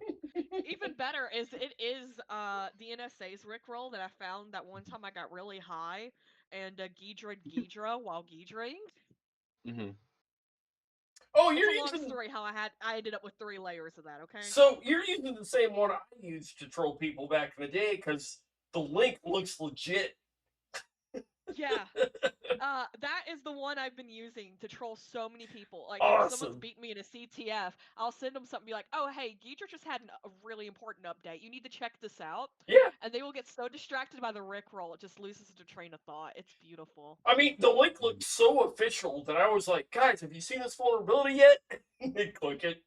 Even better is it is the NSA's Rickroll that I found that one time I got really high and Ghidra while Ghidraing. Mm-hmm. Oh, It's you're a long using. story how I ended up with 3 layers of that, okay? So you're using the same one I used to troll people back in the day because the link looks legit. Yeah. That is the one I've been using to troll so many people. Like, if someone's Awesome. beat me in a CTF, I'll send them something, be like, oh, hey, Ghidra just had a really important update. You need to check this out. Yeah. And they will get so distracted by the Rickroll, it just loses their train of thought. It's beautiful. I mean, the link looked so official that I was like, guys, have you seen this vulnerability yet? They click it.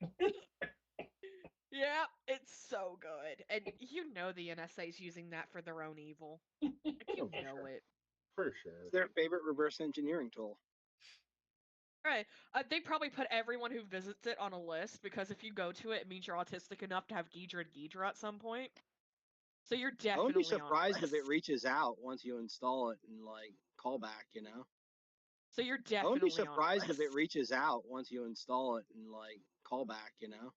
Yeah, it's so good. And you know the NSA's using that for their own evil. Like, you Oh, for know sure. it. For sure. It's their favorite reverse engineering tool. Right. They probably put everyone who visits it on a list because if you go to it, it means you're autistic enough to have Ghidra and Ghidra at some point. So you're I wouldn't be definitely on a surprised if list. it reaches out once you install it and like callback, you know? So you're I wouldn't be definitely on a surprised if it list. reaches out once you install it and like callback, you know?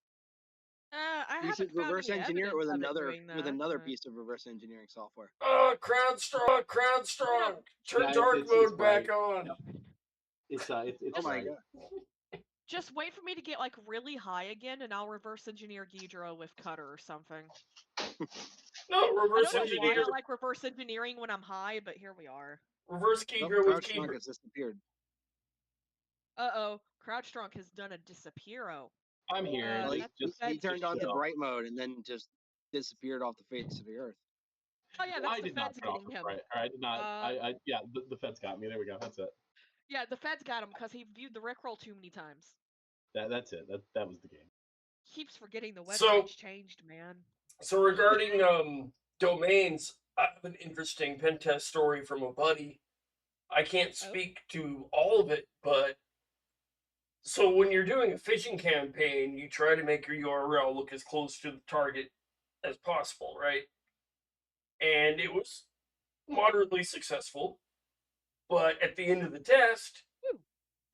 I You should haven't found reverse any engineer it evidence of it doing that. with another but- piece of reverse engineering software. Crowd strong, crowd strong. Turn Yeah, dark it's mode back right. on. Yep. It's Oh my right. god. Just wait for me to get like really high again, and I'll reverse engineer Ghidra with Cutter or something. No, I reverse don't know why engineer. I like reverse engineering when I'm high, but here we are. Reverse Oh, Ghidra with Crouch Strong Ghidra. has disappeared. Crouch Strong has done a disappearo. I'm here. Well, That's the just he feds turned on to getting him. bright mode and then just disappeared off the face of the earth. Oh yeah, that's I the did not feds turn off getting the him. bright. I did not. Uh, Yeah. The feds got me. There we go. That's it. Yeah, the feds got him because he viewed the Rickroll too many times. That's it. That was the game. Keeps forgetting the So- website's changed, man. So regarding domains, I have an interesting pen test story from a buddy. I can't speak to all of it, but so when you're doing a phishing campaign, you try to make your URL look as close to the target as possible, right? And it was moderately successful, but at the end of the test, Woo.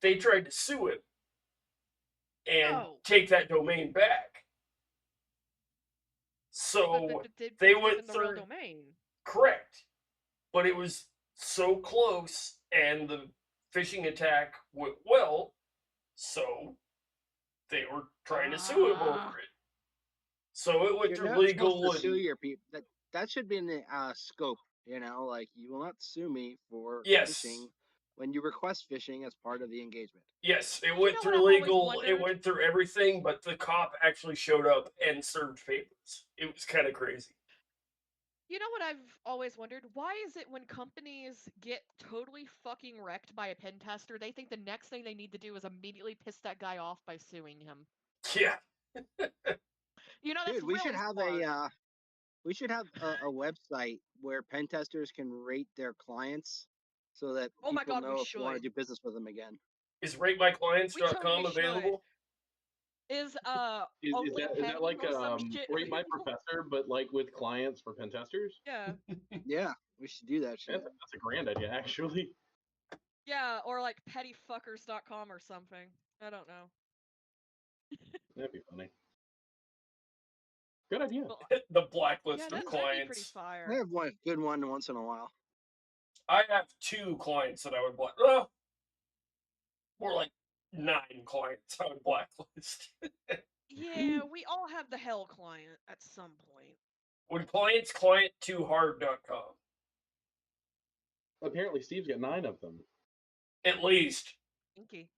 they tried to sue him and No. take that domain back. But So they they went went the real through- domain. correct, but it was so close, and the phishing attack went well, so they were trying to sue him over it. So it went You're through not legal supposed to sue and your people. That should be in the scope. You know, like you will not sue me for Yes. phishing when you request phishing as part of the engagement. yes, it You went know through what I've always legal. It wondered? went through everything, but the cop actually showed up and served papers. It was kind of crazy. You know what I've always wondered? Why is it when companies get totally fucking wrecked by a pen tester, they think the next thing they need to do is immediately piss that guy off by suing him? Yeah. You know, that's Dude, we should really have smart. a website where pen testers can rate their clients so that Oh my people God, we know if they want to should. do business with them again. Is We ratemyclients.com totally should. available? Is Is Only that Penny like or some shit Rate My available? Professor, but like with clients for pen testers? Yeah. Yeah, we should do that shit. That's a grand idea, actually. Yeah, or like pettyfuckers.com or something. I don't know. That'd be funny. Good idea. Well, The yeah, blacklist of that'd be pretty clients. I fire. have one good one once in a while. I have 2 clients that I would black. Well, more like 9 clients I would blacklist. Yeah, we all have the hell client at some point. When clients client too hard.com. Apparently, Steve's got 9 of them. At least. Inky.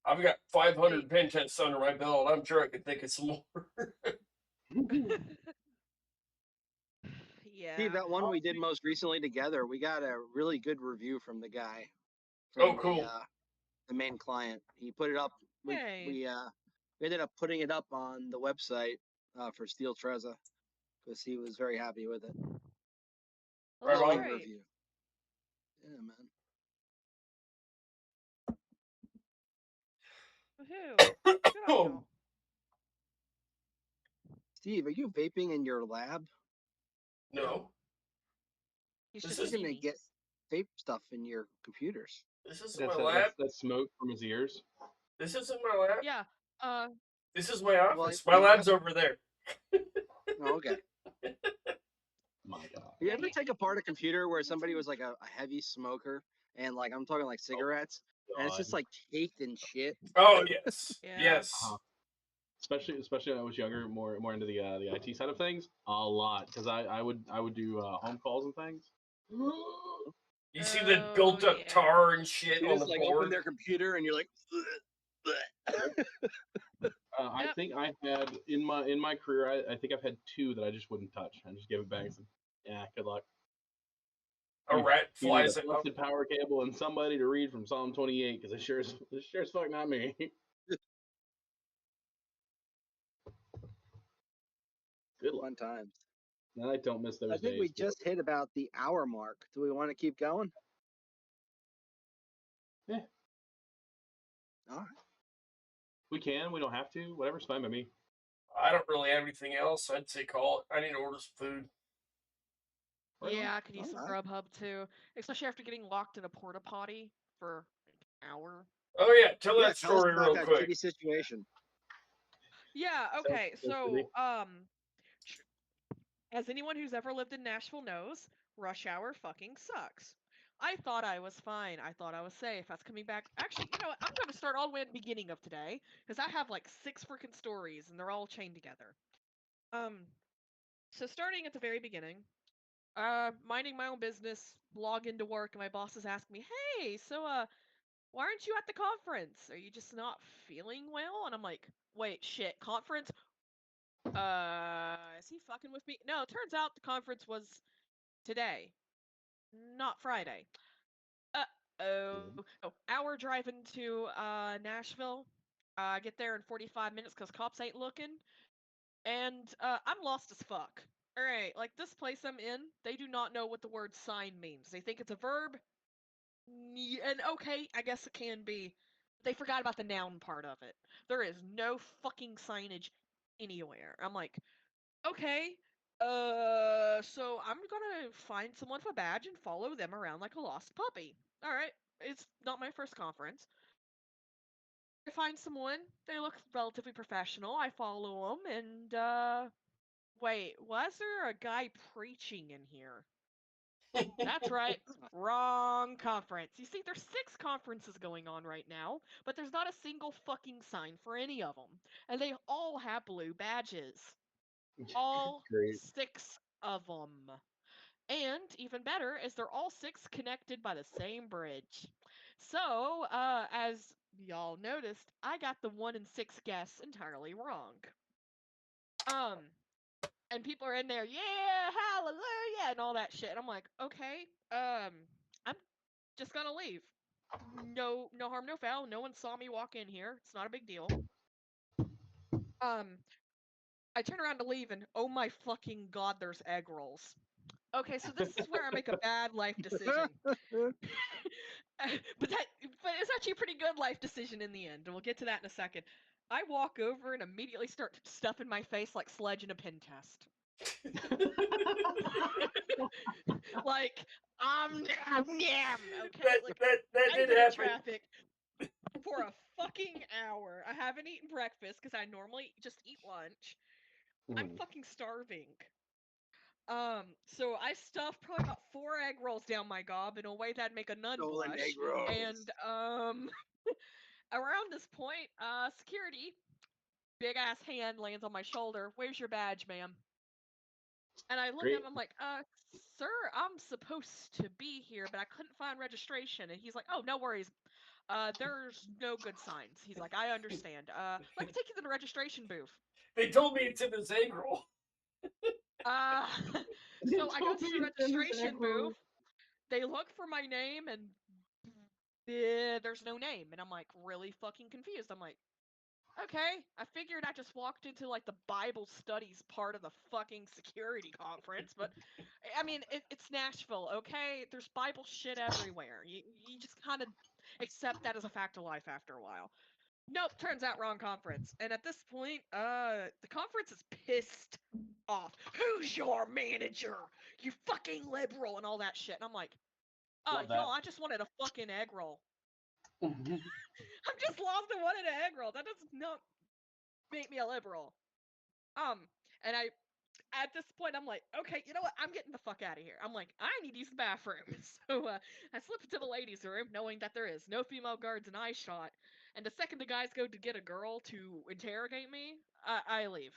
I've got 500 pen tests under my belt. I'm sure I could think of some more. Yeah. Steve, that one we did most recently together, we got a really good review from the guy. Oh, cool. The the main client. He put it up. Hey. We ended up putting it up on the website for Steel Trezza because he was very happy with it. Well, Right that's on. Glowing great. review. Yeah, man. Woohoo. Good on y'all. Steve, are you vaping in your lab? No, He's This just is- You're gonna skinny. get vape stuff in your computers. this is That's my lab. that's smoke from his ears. This isn't my lab. Yeah. This is my Well, office. My lab's over there. Oh, okay. My God. You Yeah, ever take apart a computer where he somebody too. was like a heavy smoker and like I'm talking like cigarettes and it's God. just like caked in shit? Oh yes, Yeah. yes. Especially when I was younger, more into the IT side of things, a lot because I would do home calls and things. You see the Oh, built up yeah. tar and shit You on just the like board. open their computer and you're like I Yep. think I had in my career, I think I've had two that I just wouldn't touch. I just gave it back and said, "Yeah, good luck." A rat You need flies a out. busted power cable and somebody to read from Psalm 28 because it's sure as fuck not me. Good luck. fun times. And I don't miss those I think days. we just hit about the hour mark. Do we want to keep going? Yeah. All right. We can. We don't have to. Whatever's fine by me. I don't really have anything else. I'd say call it. I need to order some food. Right on. Yeah, I could use some Alright. Grubhub too, especially after getting locked in a porta potty for an hour. Oh yeah, tell Yeah, that tell us story about real that quick. shitty situation. Yeah, Sounds okay. good to So, me. as anyone who's ever lived in Nashville knows, rush hour fucking sucks. I thought I was fine. I thought I was safe. I was coming back. Actually, you know what? I'm going to start all the way at the beginning of today because I have like 6 freaking stories and they're all chained together. So starting at the very beginning, minding my own business, log into work, and my bosses ask me, "Hey, so why aren't you at the conference? Are you just not feeling well?" And I'm like, "Wait, shit, conference? Is he fucking with me?" No, it turns out the conference was today, not Friday. Oh, hour driving to Nashville. I get there in 45 minutes because cops ain't looking, and I'm lost as fuck. All right, like this place I'm in, they do not know what the word sign means. They think it's a verb, and okay, I guess it can be. They forgot about the noun part of it. There is no fucking signage anywhere. I'm like, okay, so I'm gonna find someone with a badge and follow them around like a lost puppy. All right, it's not my first conference. I find someone. They look relatively professional. I follow them, and wait, was there a guy preaching in here? That's right. Wrong conference. You see, there's 6 conferences going on right now, but there's not a single fucking sign for any of them. And they all have blue badges. All Great. 6 of them. And even better is they're all 6 connected by the same bridge. So, as y'all noticed, I got the 1 and 6 guess entirely wrong. And people are in there, yeah, hallelujah, and all that shit. And I'm like, okay, I'm just gonna leave. No harm, no foul. No one saw me walk in here. It's not a big deal. I turn around to leave, and oh my fucking god, there's egg rolls. Okay, so this is where I make a bad life decision. but it's actually a pretty good life decision in the end, and we'll get to that in a second. I walk over and immediately start stuffing my face like Sledge in a pin test. Like, yam. Okay, like that I've did been in happen. traffic for a fucking hour. I haven't eaten breakfast because I normally just eat lunch. I'm fucking starving. So I stuffed probably about 4 egg rolls down my gob in a way that'd make a nun Stolen blush. egg rolls. And around this point, security, big ass hand lands on my shoulder. "Where's your badge, ma'am?" And I look at him, I'm like, sir, I'm supposed to be here, but I couldn't find registration. And he's like, "Oh, no worries. There's no good signs." He's like, "I understand. Let me take you to the registration booth." They told me it's in this egg roll. So I go to the registration booth. They look for my name, and there's no name. And I'm like really fucking confused. I'm like, okay, I figured I just walked into like the Bible studies part of the fucking security conference, but I mean, it's Nashville, okay? There's Bible shit everywhere. You just kind of accept that as a fact of life after a while. Nope, turns out wrong conference. And at this point, the conference is pissed off. Who's your manager? You fucking liberal and all that shit. And I'm like, Love y'all, that. I just wanted a fucking egg roll. Mhm. I'm just lost and wanted an egg roll. That does not make me a liberal. And at this point, I'm like, okay, you know what? I'm getting the fuck out of here. I'm like, I need to use the bathroom. So I slip into the ladies' room, knowing that there is no female guards and eye shot. And the second the guys go to get a girl to interrogate me, I leave.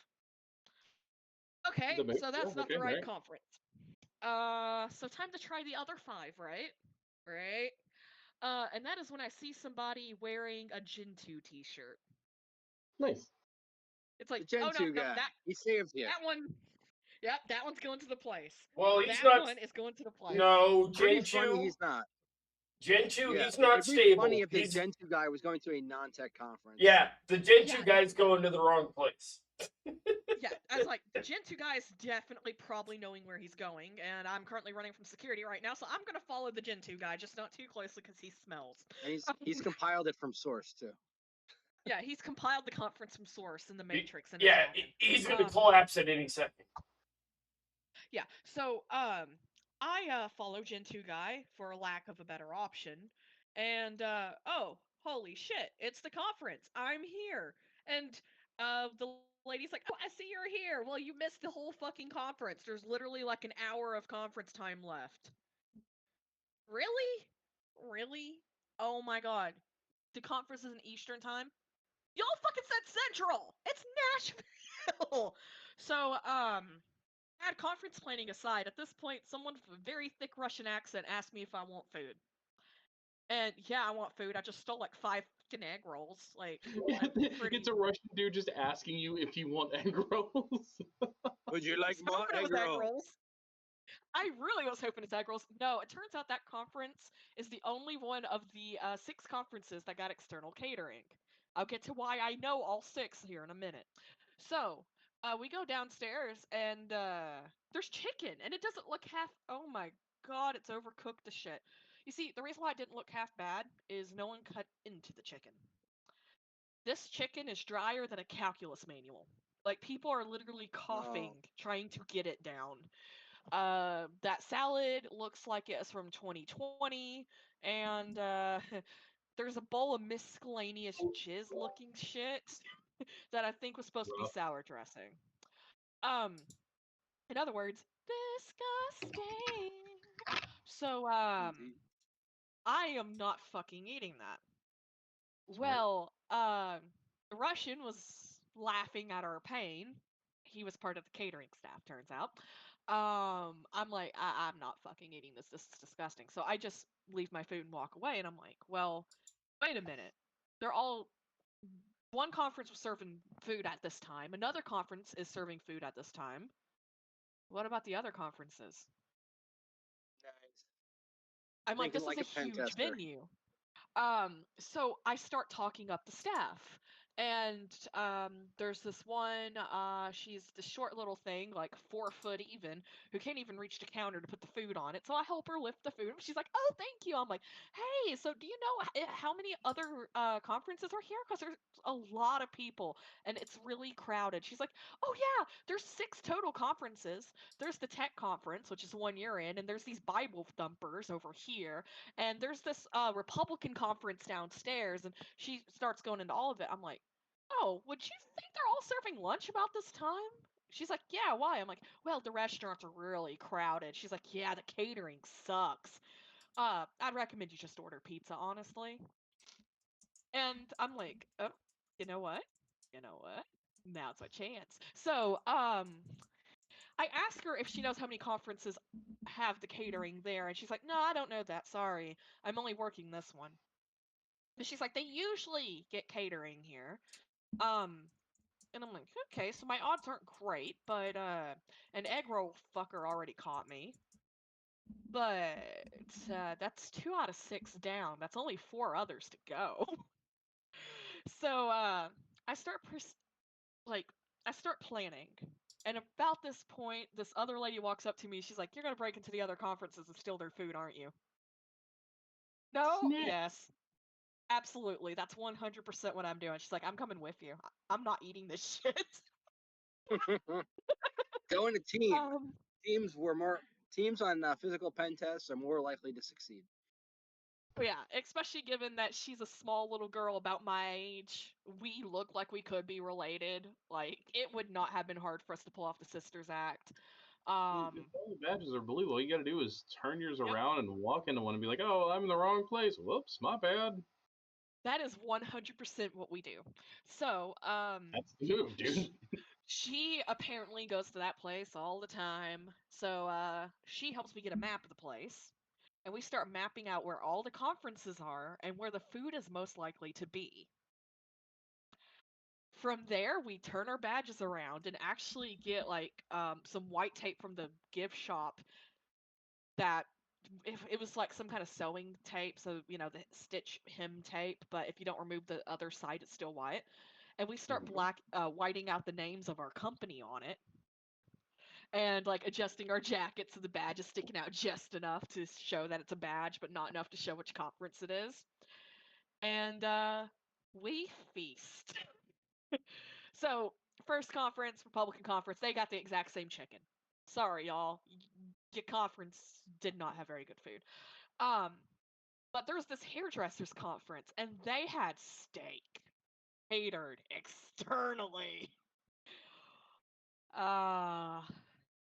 Okay, so Yeah, that's not the okay, right right. conference. So time to try the other 5, right? Right. And that is when I see somebody wearing a Gentoo t-shirt. Nice. It's like, The Gen oh no, 2 no, guy. He saved you. that one. Yep, that one's going to the place. Well, he's That not. one is going to the place. No, Pretty Gen funny 2. he's not. Gen 2, Yeah, he's not it'd be funny stable. if the He's Gen 2 guy was going to a non-tech conference. yeah, the Gen 2 Yeah, guy's going to the wrong place. yeah. I was like, the Gen 2 guy is definitely probably knowing where he's going, and I'm currently running from security right now, so I'm gonna follow the Gen 2 guy, just not too closely because he smells. And he's compiled it from source too. Yeah, he's compiled the conference from source in the Matrix, and it's Yeah, happened. he's going to collapse at any second. Yeah, so I follow Gen 2 guy for lack of a better option, and oh, holy shit, it's the conference. I'm here. And the lady's like, "Oh, I see you're here. Well, you missed the whole fucking conference. There's literally like an hour of conference time left." Really? Really? Oh my god. The conference is in Eastern time? Y'all fucking said Central. It's Nashville. So, bad conference planning aside, at this point, someone with a very thick Russian accent asked me if I want food. And yeah, I want food. I just stole like 5 fucking egg rolls. Like, I'm pretty. It's a Russian dude just asking you if you want egg rolls. Would you like I was more hoping it egg was egg roll? rolls. I really was hoping it's egg rolls. No, it turns out that conference is the only one of the 6 conferences that got external catering. I'll get to why I know all 6 here in a minute. So, we go downstairs and there's chicken and it doesn't look half. Oh my god, it's overcooked to shit. You see, the reason why it didn't look half bad is no one cut into the chicken. This chicken is drier than a calculus manual. Like people are literally coughing trying to get it down. That salad looks like it's from 2020, and there's a bowl of miscellaneous jizz looking shit that I think was supposed to be Rough. sour dressing. Um, in other words, disgusting. So, Indeed. I am not fucking eating that. Smart. Well, the Russian was laughing at our pain. He was part of the catering staff, turns out. I'm like, I'm not fucking eating this. This is disgusting. So I just leave my food and walk away. And I'm like, well, wait a minute. They're all. One conference was serving food at this time. Another conference is serving food at this time. What about the other conferences? Nice. I'm like, Thinking this is like a a pen huge tester. venue. So I start talking up the staff. And there's this one, she's the short little thing, like 4 foot even, who can't even reach the counter to put the food on it. So I help her lift the food. She's like, "Oh, thank you." I'm like, "Hey, so do you know how many other conferences are here? Because there's a lot of people and it's really crowded." She's like, "Oh yeah, there's 6 total conferences. There's the tech conference, which is the one you're in, and there's these Bible thumpers over here, and there's this Republican conference downstairs." And she starts going into all of it. I'm like, "Oh, would you think they're all serving lunch about this time?" She's like, "Yeah, why?" I'm like, "Well, the restaurants are really crowded." She's like, "Yeah, the catering sucks. I'd recommend you just order pizza, honestly." And I'm like, "Oh, you know what? You know what? Now's my chance." So, I ask her if she knows how many conferences have the catering there, and she's like, "No, I don't know that. Sorry. I'm only working this one." But she's like, "They usually get catering here." Um, And I'm like, okay, so my odds aren't great, but an egg roll fucker already caught me. but that's 2 out of 6 down. That's only 4 others to go. So I start like I start planning. And about this point, this other lady walks up to me. She's like, "You're gonna break into the other conferences and steal their food, aren't you?" No, Snap. yes, absolutely. That's 100% what I'm doing. She's like, "I'm coming with you. I'm not eating this shit." Going to team. um, Teams on physical pen tests are more likely to succeed. yeah, especially given that she's a small little girl about my age. We look like we could be related. Like, it would not have been hard for us to pull off the Sisters Act. If Um, all the badges are blue, all you gotta do is turn yours yep, around and walk into one and be like, "Oh, I'm in the wrong place. Whoops, my bad." that is 100% what we do. So, That's the move, sh- dude. she apparently goes to that place all the time. So, she helps me get a map of the place. And we start mapping out where all the conferences are and where the food is most likely to be. From there, we turn our badges around and actually get like some white tape from the gift shop that if it was like some kind of sewing tape, so the stitch hem tape, but if you don't remove the other side, it's still white. And we start Mhm. whiting out the names of our company on it, and like adjusting our jackets so the badge is sticking out just enough to show that it's a badge, but not enough to show which conference it is. And we feast. So, first conference, Republican conference, they got the exact same chicken. Sorry, y'all. Your conference did not have very good food. Um, but there was this hairdressers conference, and they had steak catered externally. Uh,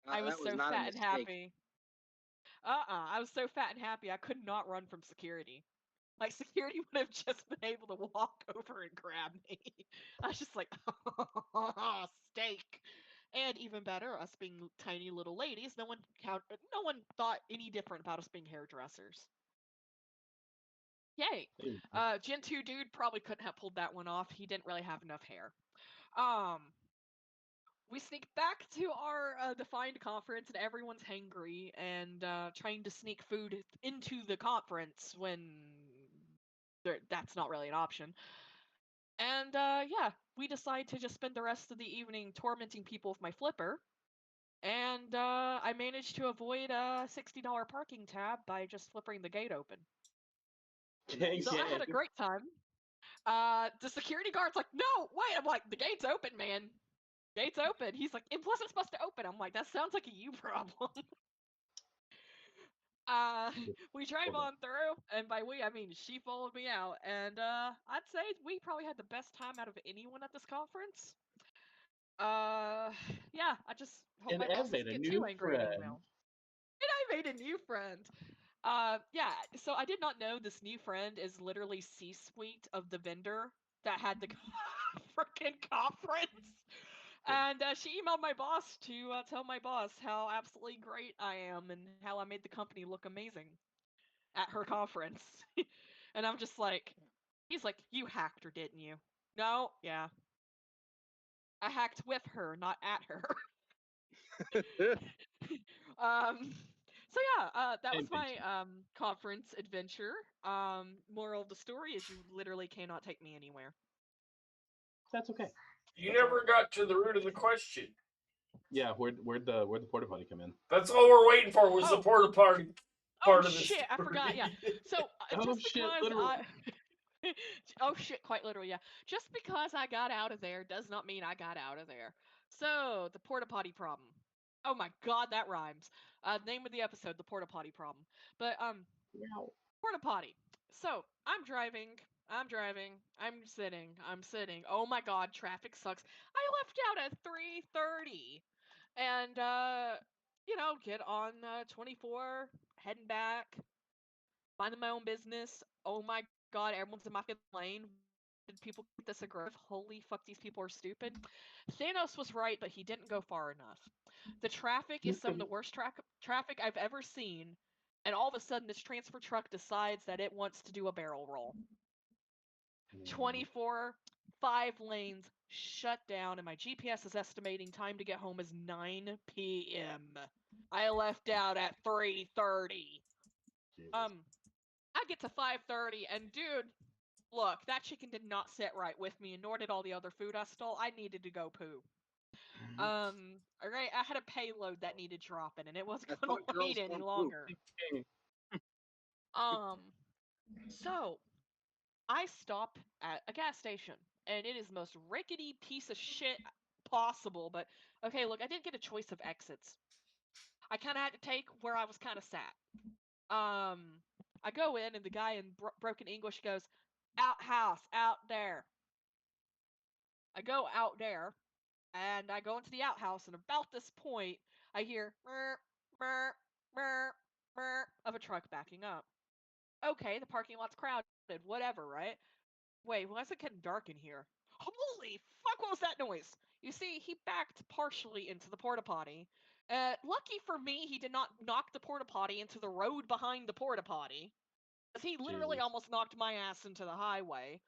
I was That was so not a fat and mistake. happy. I was so fat and happy I could not run from security. Like security would have just been able to walk over and grab me. I was just like, steak. And even better, us being tiny little ladies, no one thought any different about us being hairdressers. Yay. Hey, Gen 2 dude probably couldn't have pulled that one off. He didn't really have enough hair. Um, we sneak back to our defined conference, and everyone's hangry and trying to sneak food into the conference when that's not really an option. And yeah, we decide to just spend the rest of the evening tormenting people with my flipper. And I managed to avoid a $60 parking tab by just flipping the gate open. dang So I had a it. great time. The security guard's like, "No, wait!" I'm like, "The gate's open, man. Gate's open." He's like, "It wasn't supposed to open." I'm like, "That sounds like a you problem." uh, we drive Hold on. on through, and by we I mean she followed me out, and I'd say we probably had the best time out of anyone at this conference. Uh, yeah, I just hope And my I've boss made doesn't a get too new angry at friend. email. And I made a new friend. Yeah, so I did not know this new friend is literally C-suite of the vendor that had the freaking conference. And she emailed my boss to tell my boss how absolutely great I am and how I made the company look amazing at her conference. And I'm just like, he's like, "You hacked her, didn't you?" No, yeah. I hacked with her, not at her. um, so yeah, that was Same thing. my conference adventure. Moral of the story is you literally cannot take me anywhere. That's okay. You That's all never right. got to the root of the question. Yeah, where'd the porta potty come in? That's all we're waiting for was the Oh, porta potty oh part of the shit, I forgot. Yeah. story. So Oh just shit, because literally. I oh shit, quite literally, yeah. Just because I got out of there does not mean I got out of there. So, the porta potty problem. Oh my god, that rhymes. Name of the episode, the porta potty problem. But Wow. porta potty. So, I'm sitting. Oh my god, traffic sucks. I left out at 3:30. And get on 24, heading back, minding my own business. Oh my god, everyone's in my fucking lane. Did people get this aggressive? Holy fuck, these people are stupid. Thanos was right, but he didn't go far enough. The traffic is some of the worst traffic I've ever seen, and all of a sudden, this transfer truck decides that it wants to do a barrel roll. Mm. 24 5 lanes shut down, and my GPS is estimating time to get home as 9 p.m. I left out at 3:30. Jesus. I get to 5:30, and dude, look, that chicken did not sit right with me, and nor did all the other food I stole. I needed to go poo. Alright, I had a payload that needed dropping, and it wasn't That's gonna what girls wait any don't do. longer. So I stop at a gas station, and it is the most rickety piece of shit possible. But okay, look, I didn't get a choice of exits. I kind of had to take where I was kind of sat. I go in, and the guy in broken English goes, "Outhouse, out there." I go out there, and I go into the outhouse, and about this point, I hear "Mer, mer, mer, mer" of a truck backing up. Okay, the parking lot's crowded, whatever, right? Wait, why is it getting dark in here? Holy fuck, what was that noise? You see, he backed partially into the porta potty. Lucky for me, he did not knock the porta potty into the road behind the porta potty. Because he literally Jesus. almost knocked my ass into the highway.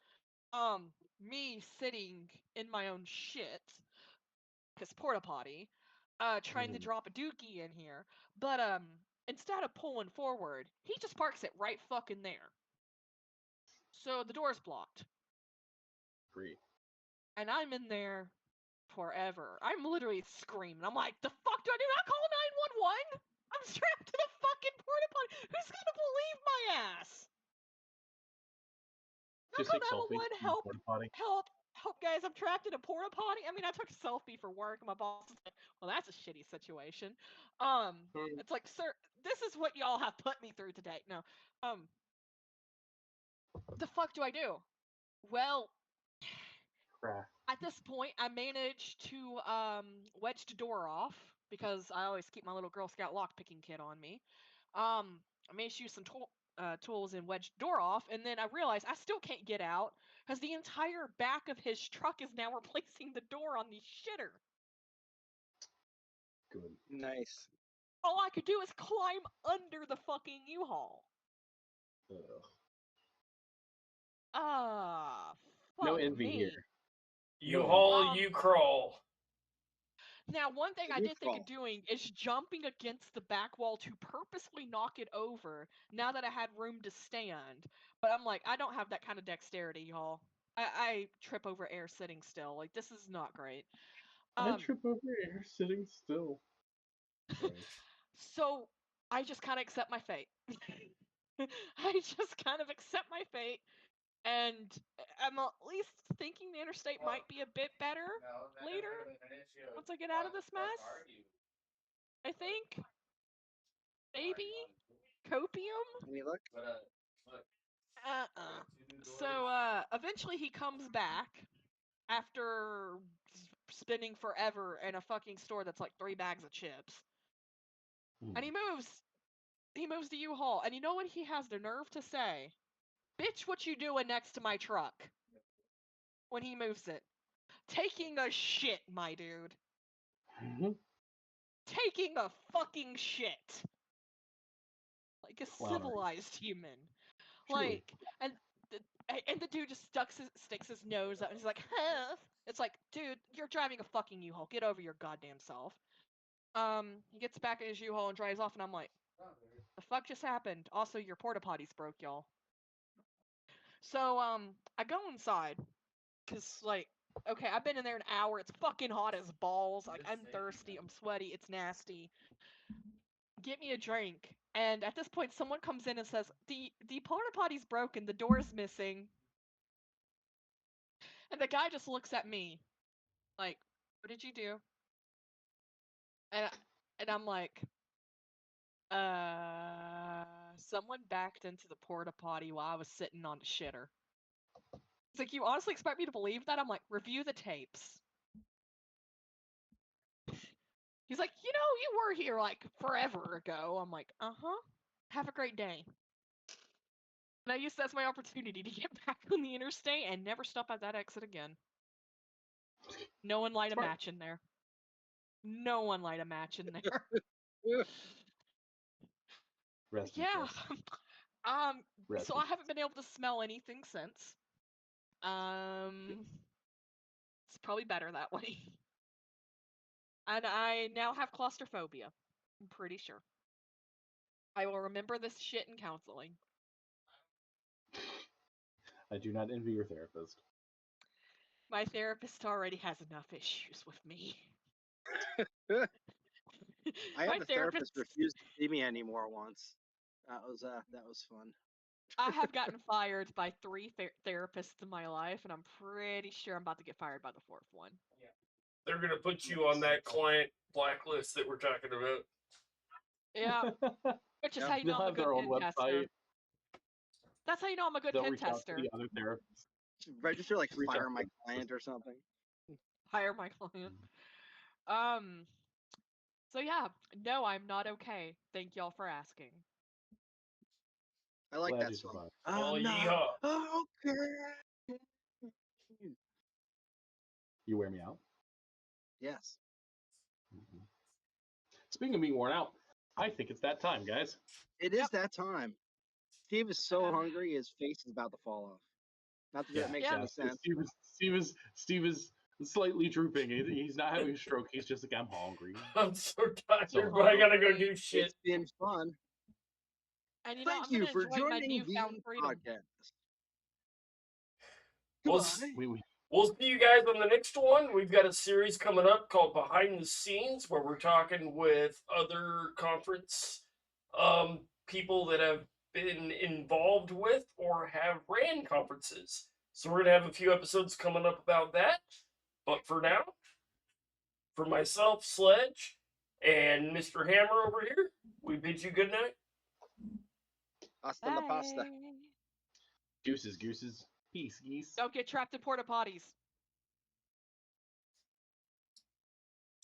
Me sitting in my own shit, because porta potty, trying to drop a dookie in here. But, instead of pulling forward, he just parks it right fucking there. So the door's blocked. Great. And I'm in there forever. I'm literally screaming. I'm like, the fuck do I do? I call 911? I'm strapped to the fucking porta potty. Who's gonna believe my ass? I Just call take selfies 911. from the porta potty. Help, guys! I'm trapped in a porta potty. I mean, I took a selfie for work. My boss is like, "Well, that's a shitty situation." It's like, sir, this is what y'all have put me through today. No, the fuck do I do? Well, Crap. at this point, I managed to wedge the door off because I always keep my little Girl Scout lockpicking kit on me. I managed to use some tools and wedge the door off, and then I realized I still can't get out because the entire back of his truck is now replacing the door on the shitter. Good. Nice. All I could do is climb under the fucking U-Haul. Ugh. Fuck No envy me. here. You No haul, you crawl. Now, one thing I You did think of crawl. doing is jumping against the back wall to purposely knock it over now that I had room to stand. But I'm like, I don't have that kind of dexterity, y'all. I trip over air sitting still. Like, this is not great. I trip over air sitting still. Sorry. So I just kind of accept my fate. I just kind of accept my fate, and I'm at least thinking the interstate might be a bit better later once I get out of this mess. I think maybe copium. Any luck? So eventually he comes back after spending forever in a fucking store that's like 3 bags of chips, and he moves the U-Haul, and you know what he has the nerve to say? Bitch, what you doing next to my truck? When he moves it. Taking a shit, my dude. Taking a fucking shit. Like a Clownery. civilized human. Truly. Like, and the dude just sticks his nose out and he's like, huh? It's like, dude, you're driving a fucking U-Haul. Get over your goddamn self. He gets back in his U-Haul and drives off, and I'm like, the fuck just happened? Also, your porta potty's broke, y'all. So, I go inside, cause like, okay, I've been in there an hour. It's fucking hot as balls. Like, I'm thirsty. I'm sweaty. It's nasty. Get me a drink. And at this point, someone comes in and says, the porta potty's broken. The door's missing. And the guy just looks at me, like, what did you do? And I'm like, someone backed into the porta potty while I was sitting on the shitter. It's like, you honestly expect me to believe that? I'm like, review the tapes. He's like, you know, you were here like forever ago. I'm like, uh-huh. Have a great day. And I used that as my opportunity to get back on the interstate and never stop at that exit again. No one light a Smart. match in there. No one light a match in there. Rest in Yeah. peace. So I haven't been able to smell anything since. It's probably better that way. And I now have claustrophobia. I'm pretty sure. I will remember this shit in counseling. I do not envy your therapist. My therapist already has enough issues with me. I My had a therapist refuse to see me anymore once. That was fun. I have gotten fired by 3 therapists in my life, and I'm pretty sure I'm about to get fired by the 4th one. They're gonna put you on that client blacklist that we're talking about. Yeah, which is Yeah. how you know They'll I'm a have their good own pen tester. website. That's how you know I'm a good They'll pen reach out to tester. the other therapist. Register like Reach out fire to my the client or something. Hire my client. So yeah, no, I'm not okay. Thank y'all for asking. I like Glad that you song. survived. Oh, I'm not yeehaw. okay. You wear me out. Yes. Mhm. Speaking of being worn out, I think it's that time, guys. It is Yep. that time. Steve is so hungry, his face is about to fall off. Not that it makes Yeah. any sense. Steve is slightly drooping. He's not having a stroke. He's just like, I'm hungry. I'm so tired, So but I gotta go hungry. do shit. It's been fun. And you know, Thank I'm you gonna for enjoy my joining newfound the freedom. podcast. We'll, Goodbye. we'll see you guys on the next one. We've got a series coming up called Behind the Scenes, where we're talking with other conference people that have been involved with or have ran conferences. So we're gonna have a few episodes coming up about that. But for now, for myself, Sledge, and Mr. Hammer over here, we bid you good night. Hasta la pasta. Bye. Gooses. Peace, geese. Don't get trapped in porta potties.